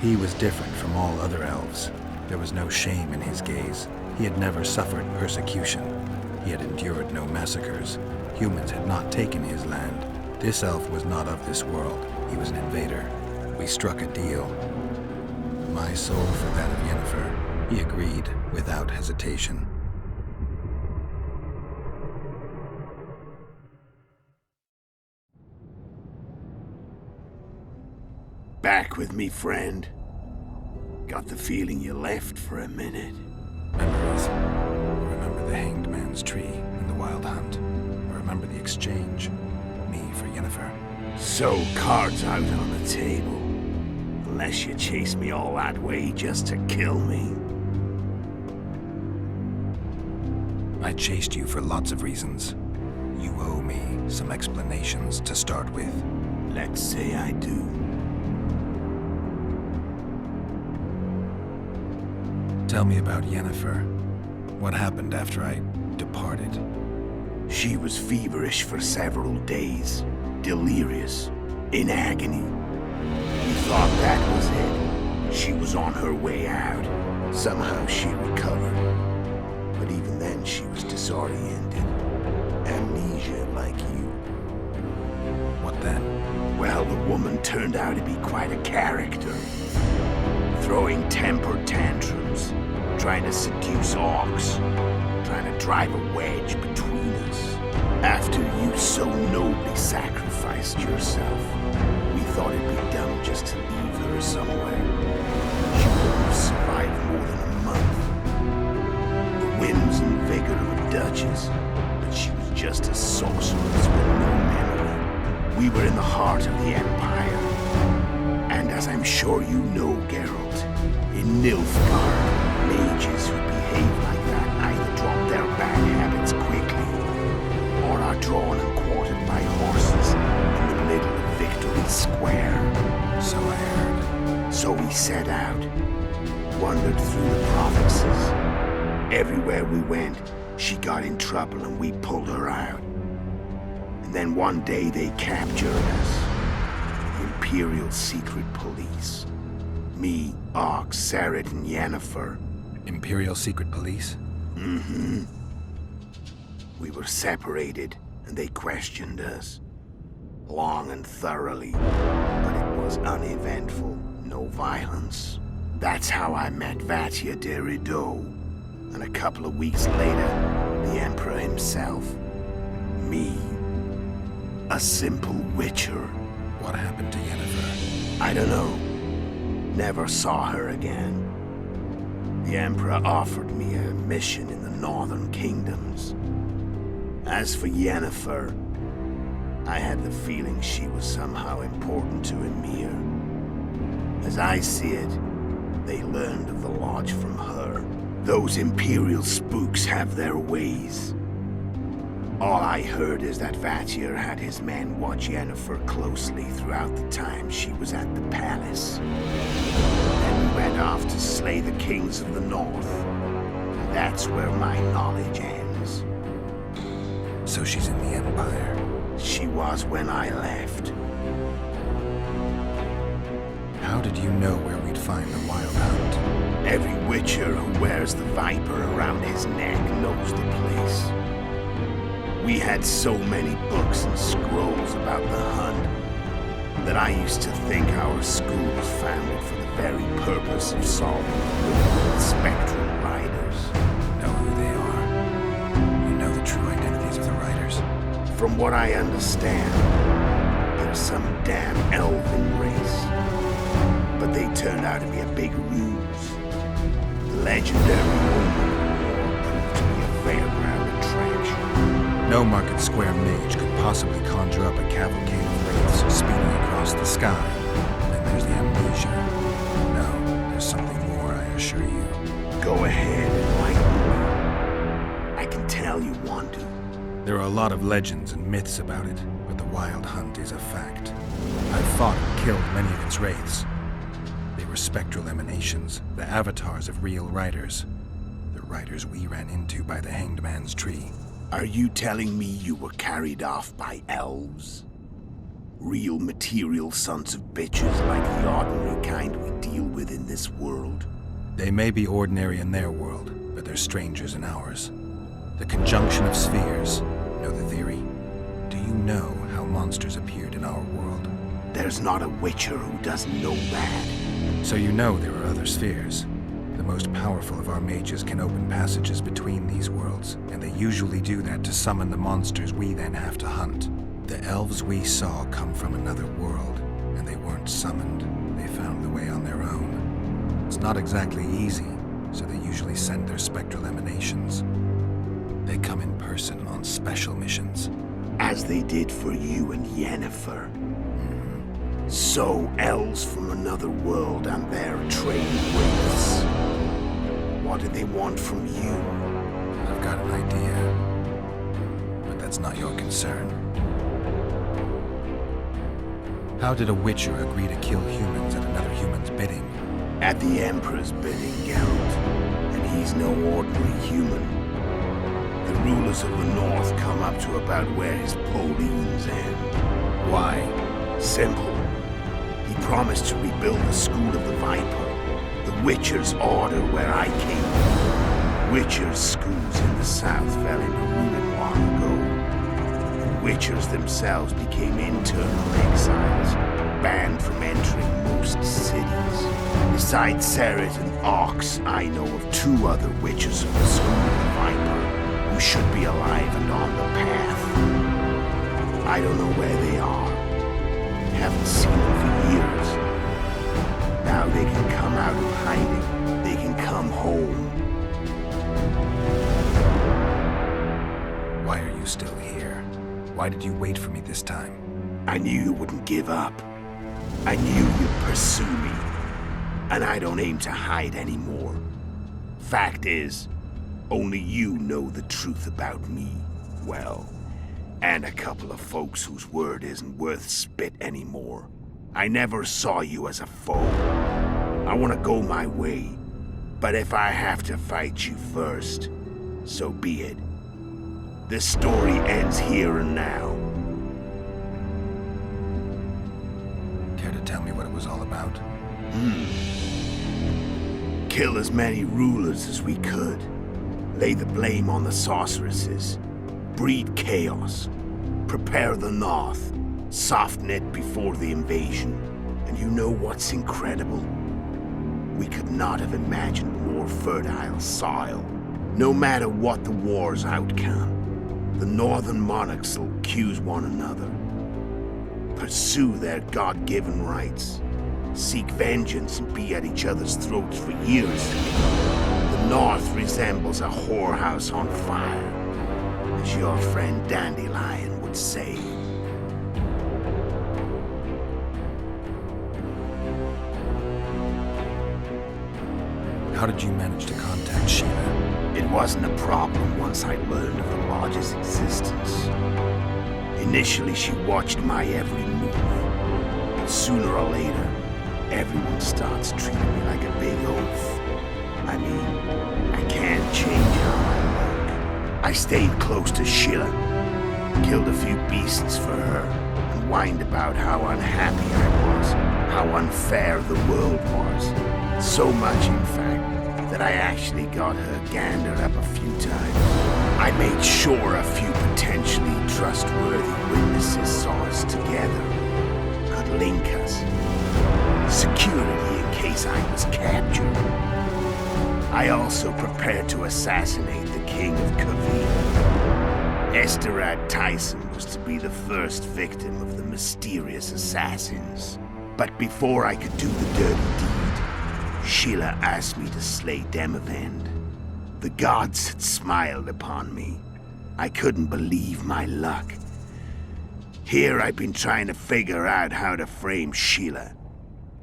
He was different from all other elves. There was no shame in his gaze. He had never suffered persecution. He had endured no massacres. Humans had not taken his land. This elf was not of this world. He was an invader. We struck a deal. My soul for that of Yennefer. He agreed without hesitation. Back with me, friend. Got the feeling you left for a minute. Memories. I remember the Hanged Man's Tree and the Wild Hunt. I remember the exchange. Me for Yennefer. So, cards out on the table. Unless you chase me all that way just to kill me. I chased you for lots of reasons. You owe me some explanations to start with. Let's say I do. Tell me about Yennefer. What happened after I departed? She was feverish for several days. Delirious. In agony. We thought that was it. She was on her way out. Somehow she recovered. But even then she was disoriented. Amnesia like you. What then? Well, the woman turned out to be quite a character. Throwing temper tantrums. Trying to seduce orcs. Trying to drive a wedge between us. After you so nobly sacrificed yourself, we thought it'd be dumb just to leave her somewhere. She wouldn't have survived more than a month. The whims and vigor of a duchess, but she was just a sorceress with no memory. We were in the heart of the Empire. And as I'm sure you know, Geralt, in Nilfgaard, mages who behave like that either drop their bad habits quickly, or are drawn and quartered by horses in the middle of Victory Square. So I heard. So we set out, wandered through the provinces. Everywhere we went, she got in trouble and we pulled her out. And then one day they captured us. The Imperial Secret Police. Me, Ark, Sarad, and Yennefer. Imperial Secret Police? Mm-hmm. We were separated, and they questioned us. Long and thoroughly, but it was uneventful, no violence. That's how I met Vatia de Rideau. And a couple of weeks later, the Emperor himself. Me. A simple witcher. What happened to Yennefer? I don't know. Never saw her again. The Emperor offered me a mission in the northern kingdoms. As for Yennefer, I had the feeling she was somehow important to Emir. As I see it, they learned of the Lodge from her. Those Imperial spooks have their ways. All I heard is that Vatir had his men watch Yennefer closely throughout the time she was at the palace. Then we went off to slay the kings of the north. And that's where my knowledge ends. So she's in the Empire? She was when I left. How did you know where we'd find the Wild Hunt? Every Witcher who wears the Viper around his neck knows the place. We had so many books and scrolls about the hunt that I used to think our school was founded for the very purpose of solving the spectral riders. Know who they are? You know the true identities of the riders? From what I understand, they're some damn elven race. But they turned out to be a big ruse. The legendary Omen proved to be a fairground attraction. No Market Square mage could possibly conjure up a cavalcade of wraiths speeding across the sky. Then there's the amnesia. No, there's something more, I assure you. Go ahead, enlighten me. I can tell you want to. There are a lot of legends and myths about it, but the Wild Hunt is a fact. I've fought and killed many of its wraiths. They were spectral emanations, the avatars of real riders. The riders we ran into by the Hanged Man's Tree. Are you telling me you were carried off by elves? Real material sons of bitches like the ordinary kind we deal with in this world? They may be ordinary in their world, but they're strangers in ours. The conjunction of spheres. Know the theory? Do you know how monsters appeared in our world? There's not a Witcher who doesn't know that. So you know there are other spheres. The most powerful of our mages can open passages between these worlds, and they usually do that to summon the monsters we then have to hunt. The elves we saw come from another world, and they weren't summoned. They found the way on their own. It's not exactly easy, so they usually send their spectral emanations. They come in person on special missions. As they did for you and Yennefer. So, elves from another world and their trained wraiths. What do they want from you? I've got an idea, but that's not your concern. How did a Witcher agree to kill humans at another human's bidding? At the Emperor's bidding, Geralt. And he's no ordinary human. The rulers of the North come up to about where his Pauline's end. Why? Simple. He promised to rebuild the School of the Viper, the Witcher's order where I came from. Witcher's schools in the south fell into ruin long ago. The Witchers themselves became internal exiles, banned from entering most cities. Besides Seret and Ox, I know of 2 other Witchers of the School of the Viper who should be alive and on the path. I don't know where they are. Haven't seen them for years. Now they can come out of hiding. They can come home. Why are you still here? Why did you wait for me this time? I knew you wouldn't give up. I knew you'd pursue me. And I don't aim to hide anymore. Fact is, only you know the truth about me. Well, and a couple of folks whose word isn't worth spit anymore. I never saw you as a foe. I want to go my way, but if I have to fight you first, so be it. This story ends here and now. Care to tell me what it was all about? Kill as many rulers as we could. Lay the blame on the sorceresses. Breed chaos. Prepare the North. Soften it before the invasion. And you know what's incredible? We could not have imagined more fertile soil. No matter what the war's outcome, the northern monarchs will accuse one another. Pursue their God-given rights. Seek vengeance and be at each other's throats for years. north resembles a whorehouse on fire, as your friend Dandelion would say. How did you manage to contact Sheila? It wasn't a problem once I learned of the Lodge's existence. Initially, she watched my every move. But sooner or later, everyone starts treating me like a big oaf. I mean, I can't change how I look. I stayed close to Sheila, killed a few beasts for her, and whined about how unhappy I was, how unfair the world was. So much, in fact, that I actually got her gander up a few times. I made sure a few potentially trustworthy witnesses saw us together, could link us. Security in case I was captured. I also prepared to assassinate the King of Kavir. Esterad Tyson was to be the first victim of the mysterious assassins. But before I could do the dirty deed, Sheila asked me to slay Demavend. The gods had smiled upon me. I couldn't believe my luck. Here I've been trying to figure out how to frame Sheila,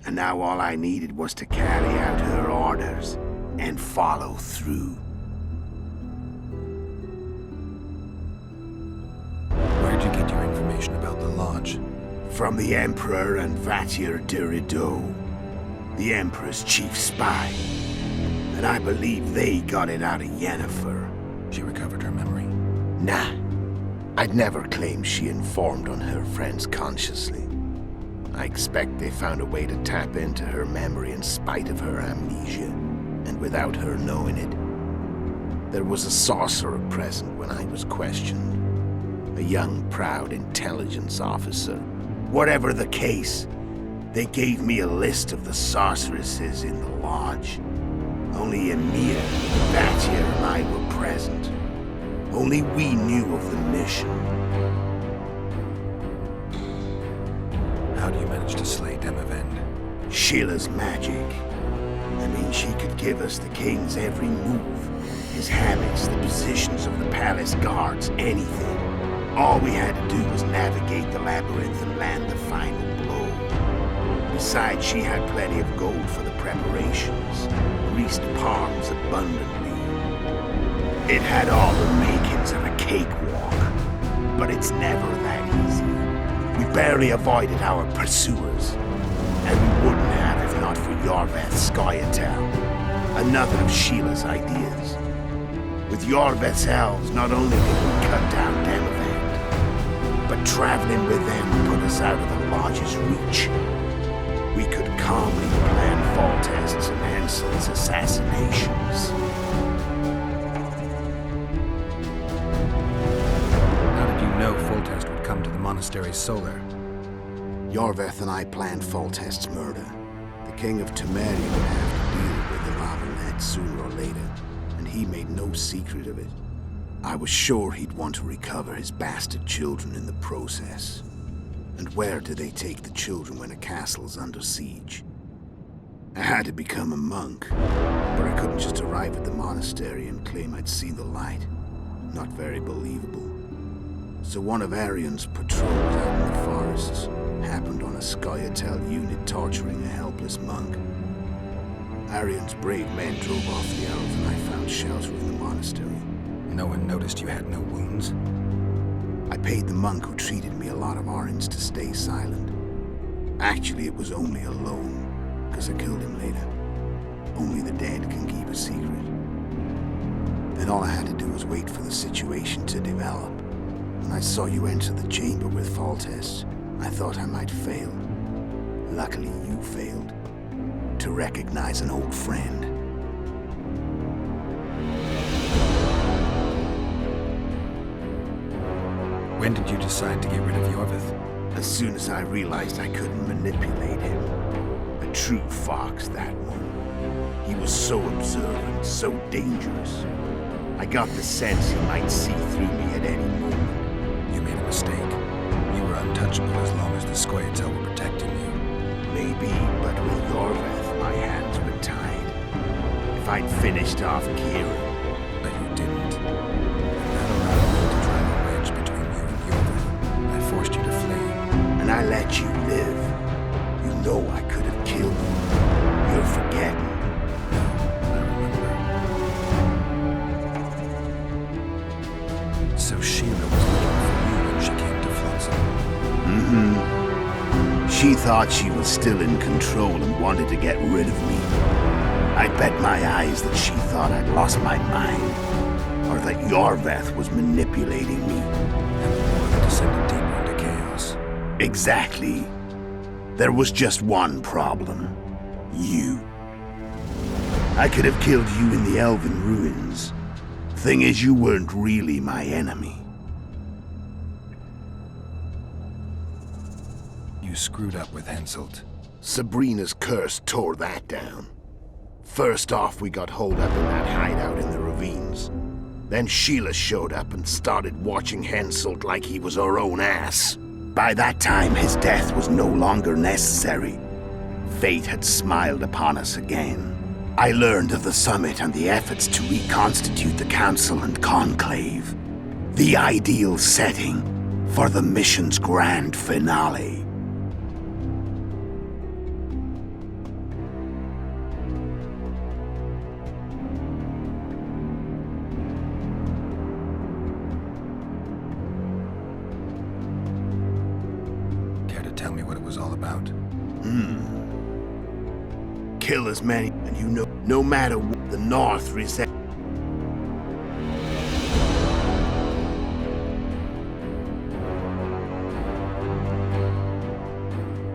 and now all I needed was to carry out her orders and follow through. Where'd you get your information about the Lodge? From the Emperor and Vatir de Rideau, the Emperor's chief spy. And I believe they got it out of Yennefer. She recovered her memory? Nah. I'd never claimed she informed on her friends consciously. I expect they found a way to tap into her memory in spite of her amnesia, and without her knowing it. There was a sorcerer present when I was questioned. A young, proud intelligence officer. Whatever the case, they gave me a list of the sorceresses in the Lodge. Only Emir, Vatir, and I were present. Only we knew of the mission. How do you manage to slay Demavend? Sheila's magic. I mean, she could give us the king's every move. His habits, the positions of the palace guards, anything. All we had to do was navigate the labyrinth and land the final blow. Besides, she had plenty of gold for the preparations. Greased palms abundantly. It had all the makings of a cakewalk, but it's never that easy. We barely avoided our pursuers, and we wouldn't have if not for Yorveth Scoia'tael, another of Sheila's ideas. With Yorveth's elves, not only did we cut down Demavend, but traveling with them put us out of the Lodge's reach. We could calmly plan Foltest's and Henselt's assassinations. How did you know Foltest would come to the Monastery Solar? Yorveth and I planned Foltest's murder. The King of Temeria would have to deal with the Lavalette sooner or later, and he made no secret of it. I was sure he'd want to recover his bastard children in the process. And where do they take the children when a castle's under siege? I had to become a monk, but I couldn't just arrive at the monastery and claim I'd seen the light. Not very believable. So one of Arion's patrols out in the forests happened on a Scoia'tael unit torturing a helpless monk. Arion's brave men drove off the elves and I found shelter in the monastery. No one noticed you had no wounds? I paid the monk who treated me a lot of orange to stay silent. Actually, it was only a loan, because I killed him later. Only the dead can keep a secret. Then all I had to do was wait for the situation to develop. When I saw you enter the chamber with Foltest, I thought I might fail. Luckily, you failed. To recognize an old friend. When did you decide to get rid of Yorveth? As soon as I realized I couldn't manipulate him. A true fox, that one. He was so observant, so dangerous. I got the sense he might see through me at any moment. You made a mistake. You were untouchable as long as the Scoia'tael were protecting you. Maybe, but with Yorveth, my hands were tied. If if I'd finished off Kieran. But you didn't. And that allowed me to drive a wedge between you and Jorvin. I forced you to flee. And I let you live. You know I could have killed you. You're forgetting. So Sheila was looking for you when she came to Flotsam. Mm-hmm. She thought she was still in control and wanted to get rid of me. I bet my eyes that she thought I'd lost my mind, or that Jorveth was manipulating me. And wanted to send it deeper into chaos. Exactly. There was just one problem. You. I could have killed you in the Elven ruins. Thing is, you weren't really my enemy. You screwed up with Henselt. Sabrina's curse tore that down. First off, we got holed up in that hideout in the ravines. Then Sheila showed up and started watching Henselt like he was her own ass. By that time, his death was no longer necessary. Fate had smiled upon us again. I learned of the summit and the efforts to reconstitute the Council and Conclave. The ideal setting for the mission's grand finale. Care to tell me what it was all about? Kill as many, and you know, no matter what, the North resent.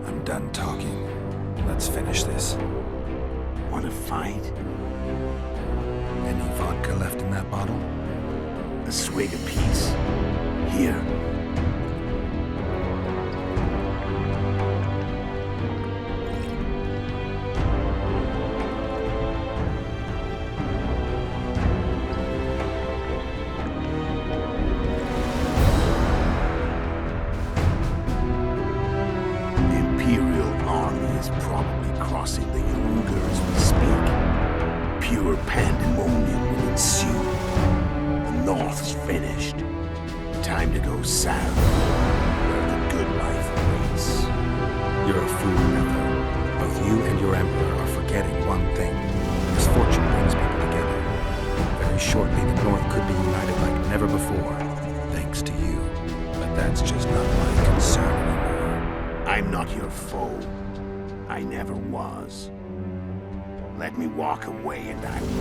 I'm done talking. Let's finish this. Want to fight? Any vodka left in that bottle? A swig apiece. Here. Let me walk away and I will.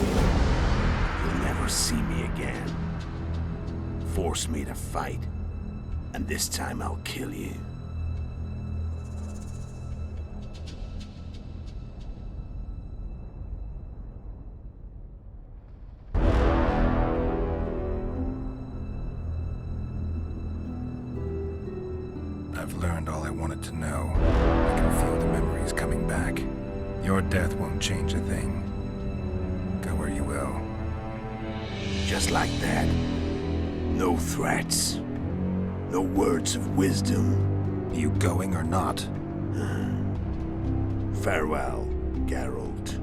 You'll never see me again. Force me to fight, and this time I'll kill you. I've learned all I wanted to know. I can feel the memories coming back. Your death won't change a thing. Go where you will. Just like that. No threats. No words of wisdom. You going or not? Farewell, Geralt.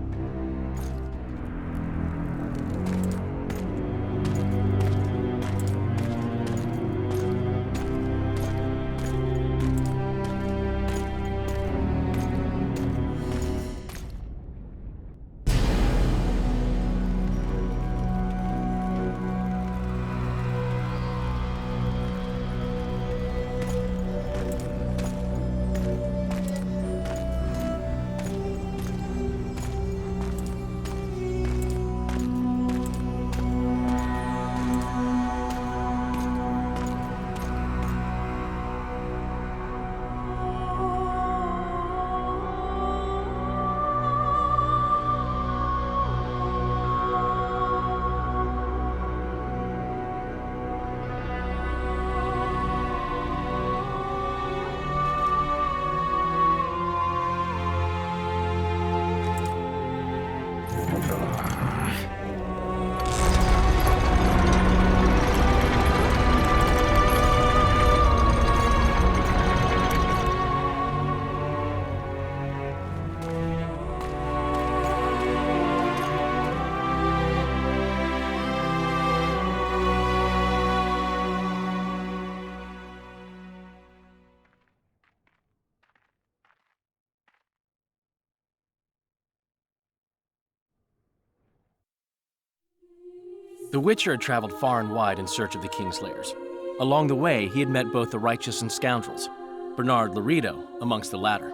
The Witcher had traveled far and wide in search of the Kingslayers. Along the way, he had met both the righteous and scoundrels, Bernard Laredo amongst the latter.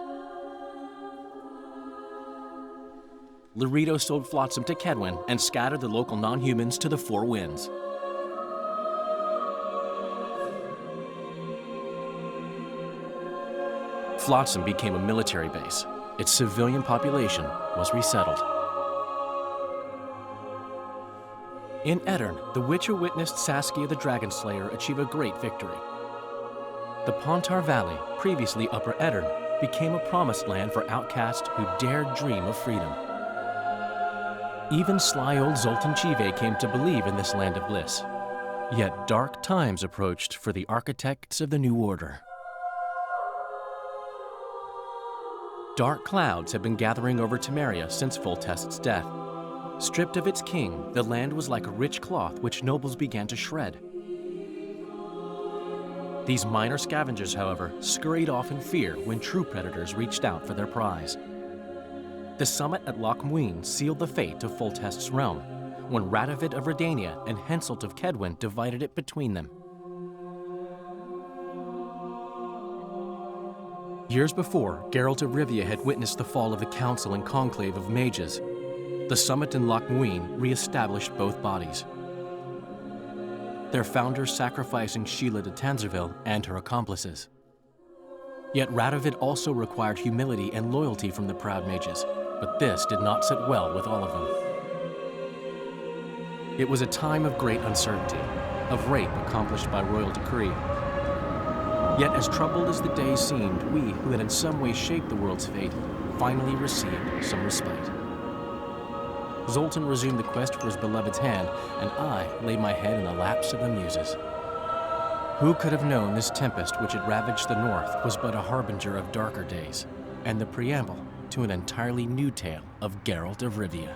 Laredo sold Flotsam to Kedwen and scattered the local non-humans to the four winds. Flotsam became a military base. Its civilian population was resettled. In Aedirn, the Witcher witnessed Saskia the Dragonslayer achieve a great victory. The Pontar Valley, previously Upper Aedirn, became a promised land for outcasts who dared dream of freedom. Even sly old Zoltan Chive came to believe in this land of bliss. Yet dark times approached for the architects of the New Order. Dark clouds had been gathering over Temeria since Foltest's death. Stripped of its king, the land was like a rich cloth which nobles began to shred. These minor scavengers, however, scurried off in fear when true predators reached out for their prize. The summit at Loch Muin sealed the fate of Foltest's realm, when Radovid of Redania and Henselt of Kedwen divided it between them. Years before, Geralt of Rivia had witnessed the fall of the Council and Conclave of Mages. The summit in Loch Muin re-established both bodies, their founders sacrificing Sheila de Tanzerville and her accomplices. Yet Radovid also required humility and loyalty from the proud mages, but this did not sit well with all of them. It was a time of great uncertainty, of rape accomplished by royal decree. Yet as troubled as the days seemed, we, who had in some way shaped the world's fate, finally received some respite. Zoltan resumed the quest for his beloved's hand, and I laid my head in the laps of the muses. Who could have known this tempest which had ravaged the north was but a harbinger of darker days, and the preamble to an entirely new tale of Geralt of Rivia.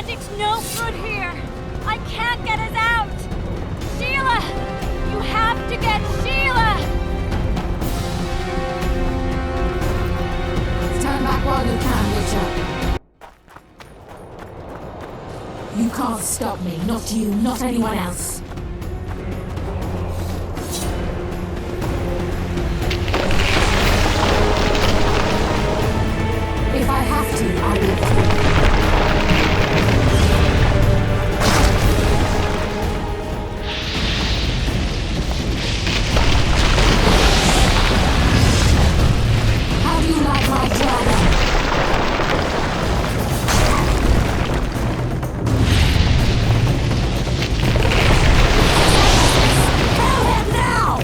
magic's no good here. I can't get us out. Sheila! You have to get Sheila! Stand back while you can, Witcher. You can't stop me. Not you, not anyone else. If I have to, I will. How do you like my dragon? Kill him now!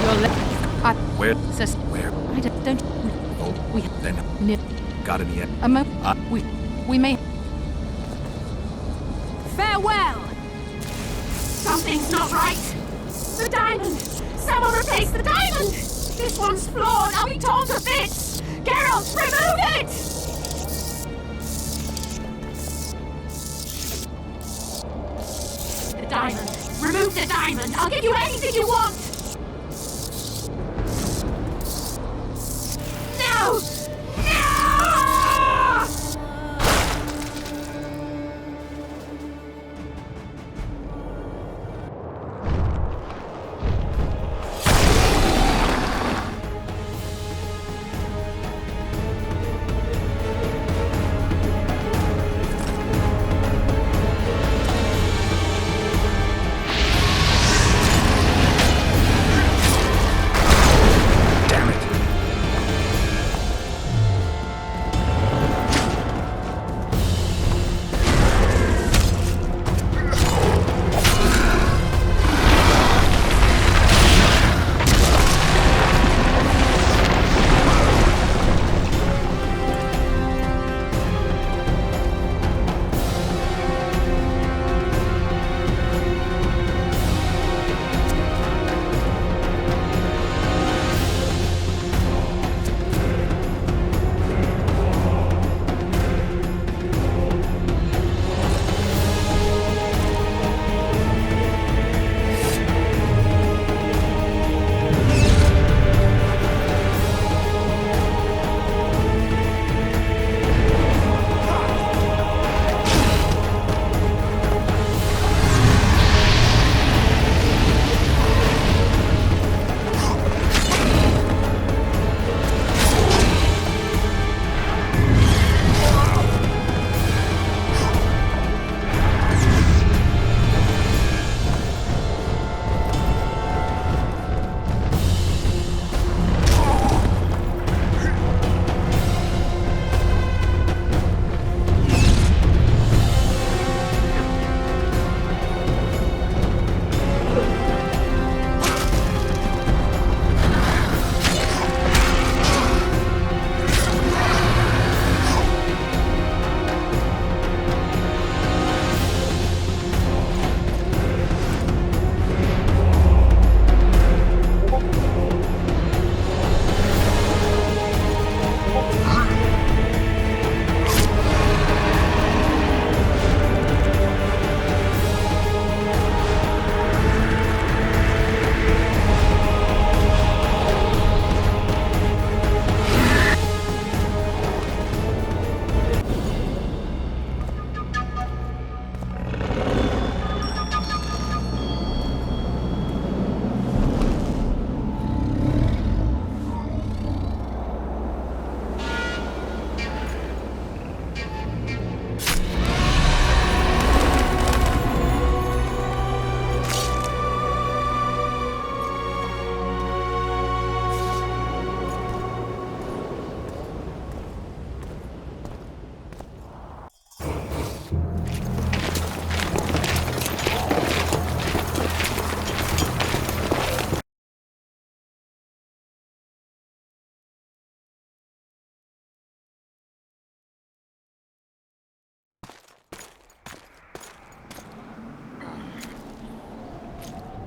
You're Where? Sis, Where? I don't. Oh, We then. no, Got it yet? we may. Farewell! Something's not right! The diamond! Someone replace the diamond! This one's flawed! I'll be torn to bits! Geralt, remove it! The diamond! Remove the diamond! I'll give you anything you want! No! No! Damn it.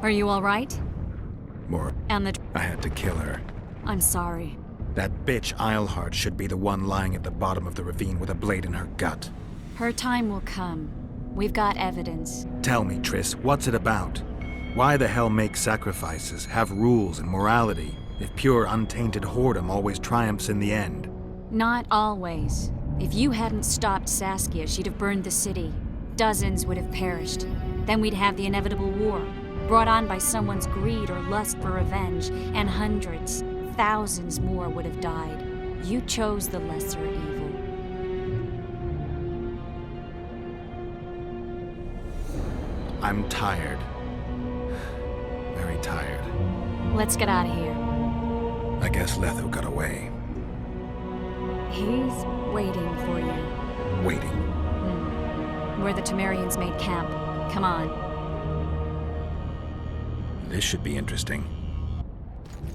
Are you all right? More. And the... I had to kill her. I'm sorry. That bitch Eilhart should be the one lying at the bottom of the ravine with a blade in her gut. Her time will come. We've got evidence. Tell me, Triss, what's it about? Why the hell make sacrifices, have rules and morality, if pure, untainted whoredom always triumphs in the end? Not always. If you hadn't stopped Saskia, she'd have burned the city. Dozens would have perished. Then we'd have the inevitable war, brought on by someone's greed or lust for revenge, and hundreds, thousands more would have died. You chose the lesser evil. I'm tired. Very tired. Let's get out of here. I guess Letho got away. He's waiting for you. Waiting? Where the Temerians made camp. Come on. This should be interesting.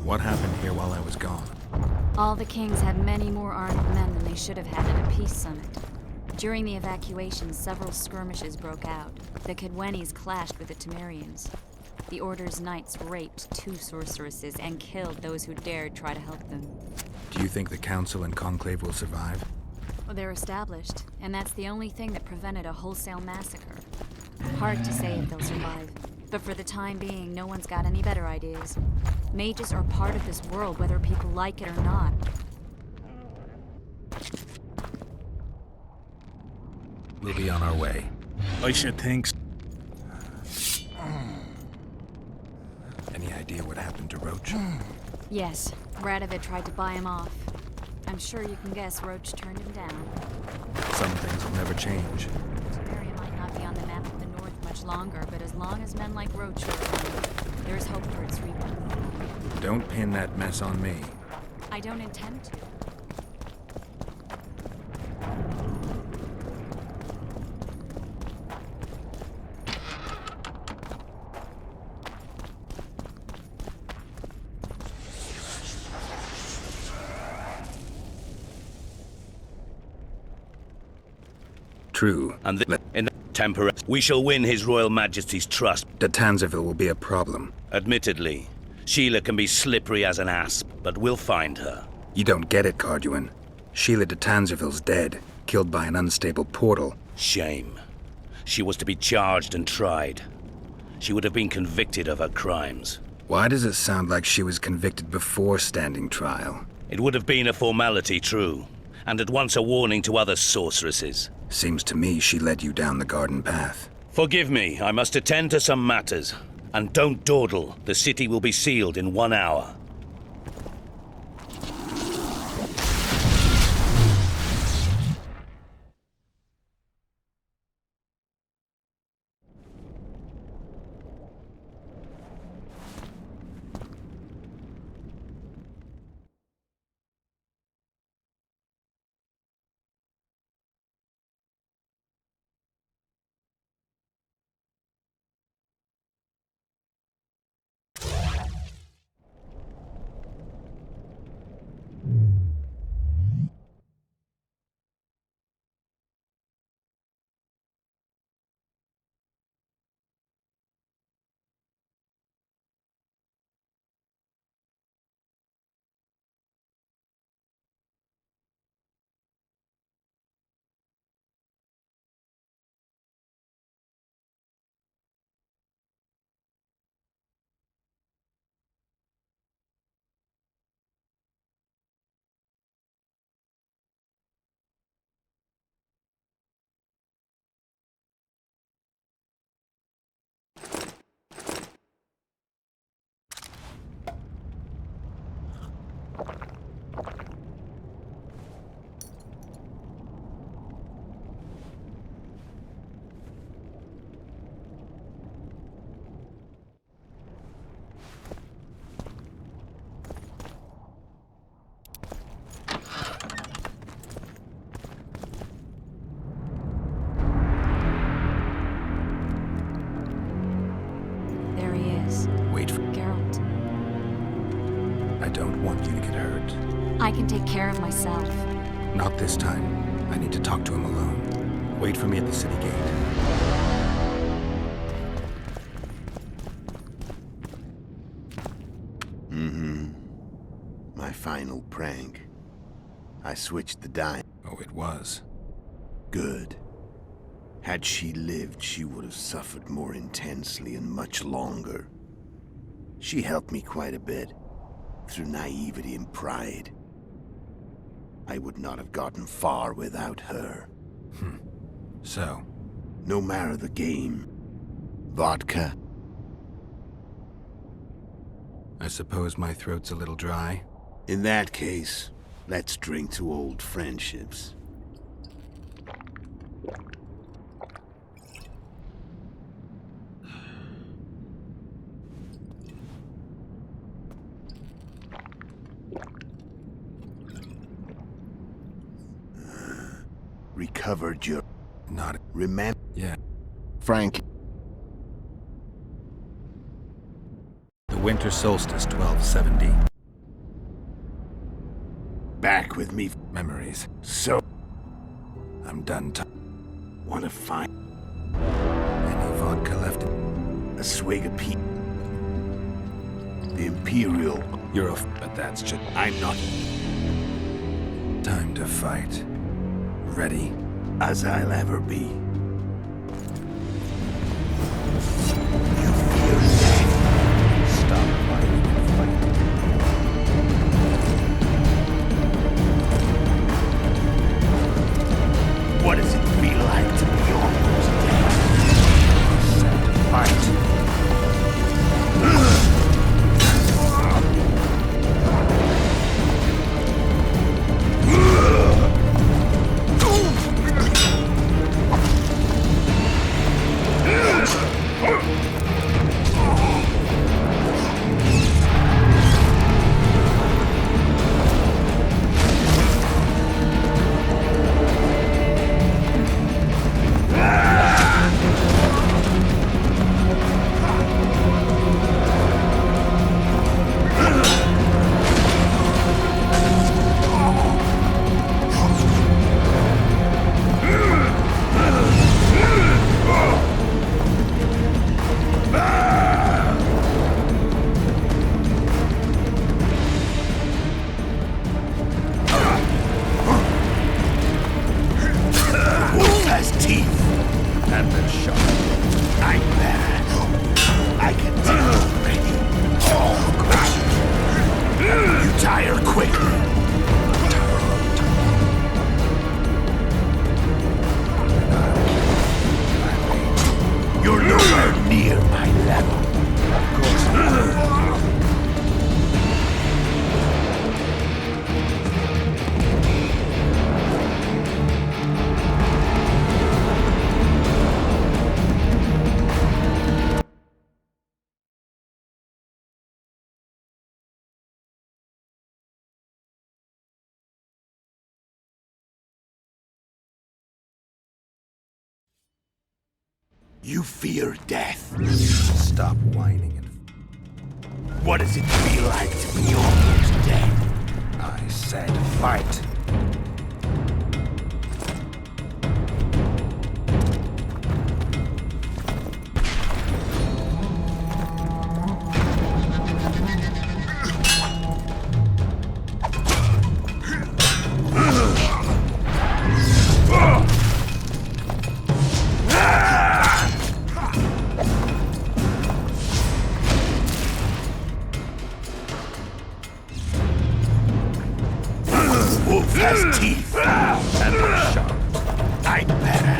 What happened here while I was gone? All the kings had many more armed men than they should have had at a peace summit. During the evacuation, several skirmishes broke out. The Kaedwenis clashed with the Temerians. The Order's knights raped 2 sorceresses and killed those who dared try to help them. Do you think the Council and Conclave will survive? Well, they're established, and that's the only thing that prevented a wholesale massacre. Hard to say if they'll survive, but for the time being, no one's got any better ideas. Mages are part of this world, whether people like it or not. We'll be on our way. I should think so. Any idea what happened to Roach? Yes, Radovid tried to buy him off. I'm sure you can guess Roach turned him down. Some things will never change. Temeria might not be on the map of the North much longer, but as long as men like Roach are around, there's hope for its rebirth. Don't pin that mess on me. I don't intend to. True. And in the temper, we shall win His Royal Majesty's trust. The Tanzaville will be a problem. Admittedly, Sheila can be slippery as an asp, but we'll find her. You don't get it, Carduin. Sheila de Tanzaville's dead, killed by an unstable portal. Shame. She was to be charged and tried. She would have been convicted of her crimes. Why does it sound like she was convicted before standing trial? It would have been a formality, true, and at once a warning to other sorceresses. Seems to me she led you down the garden path. Forgive me, I must attend to some matters. And don't dawdle, the city will be sealed in 1 hour. I can take care of myself. Not this time. I need to talk to him alone. Wait for me at the city gate. My final prank. I switched the dime. Oh, it was. Good. Had she lived, she would have suffered more intensely and much longer. She helped me quite a bit, through naivety and pride. I would not have gotten far without her. So? No matter the game. Vodka? I suppose my throat's a little dry. In that case, let's drink to old friendships. Recovered your... Not... Remember... Yeah. Frank... The winter solstice, 1270. Back with me. Memories. So... I'm done. Wanna find... Any vodka left? A swig of pee. The Imperial. You're off, but that's just... I'm not... Time to fight. Ready? As I'll ever be. Stop fighting and fight. What does it feel like to be almost dead? Set to fight. You fear death. Stop whining and... What does it feel like to be almost dead? I said fight. Wolf has teeth and they're sharp. I'm better.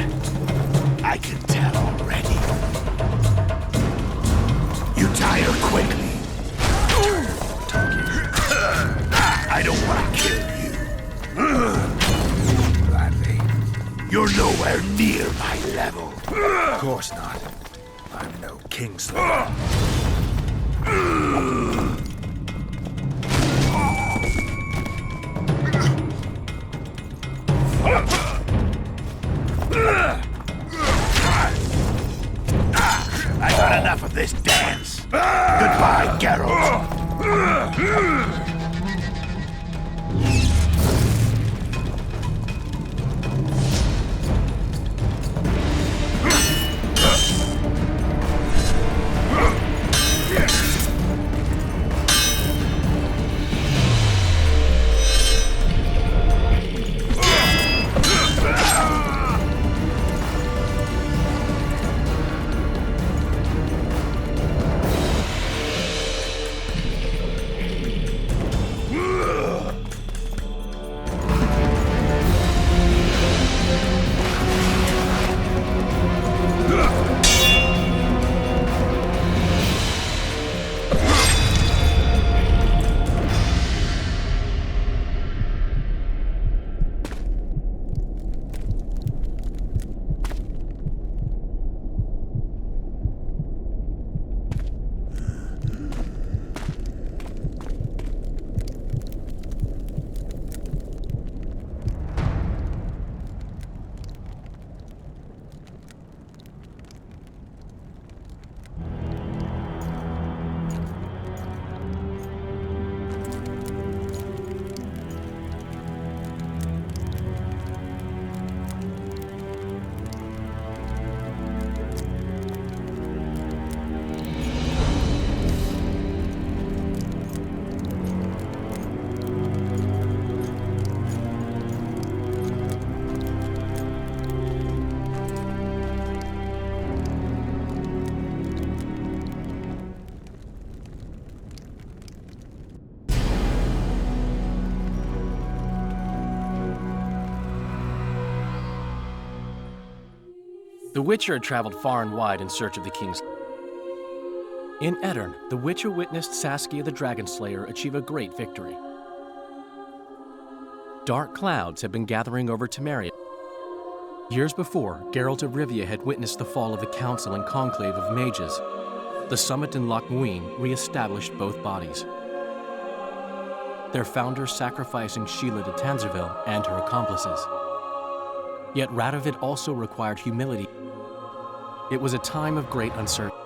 I can tell already. You tire quickly. I don't want to kill you. Gladly. You're nowhere near my level. Of course not. I'm no Kingslayer. I got enough of this dance. Goodbye, Geralt. The Witcher had traveled far and wide in search of the king's. In Aedirn, the Witcher witnessed Saskia the Dragonslayer achieve a great victory. Dark clouds had been gathering over Temeria. Years before, Geralt of Rivia had witnessed the fall of the Council and Conclave of Mages. The summit in Loch Muin re-established both bodies, their founder sacrificing Sheila de Tanzerville and her accomplices. Yet Radovid also required humility. It was a time of great uncertainty.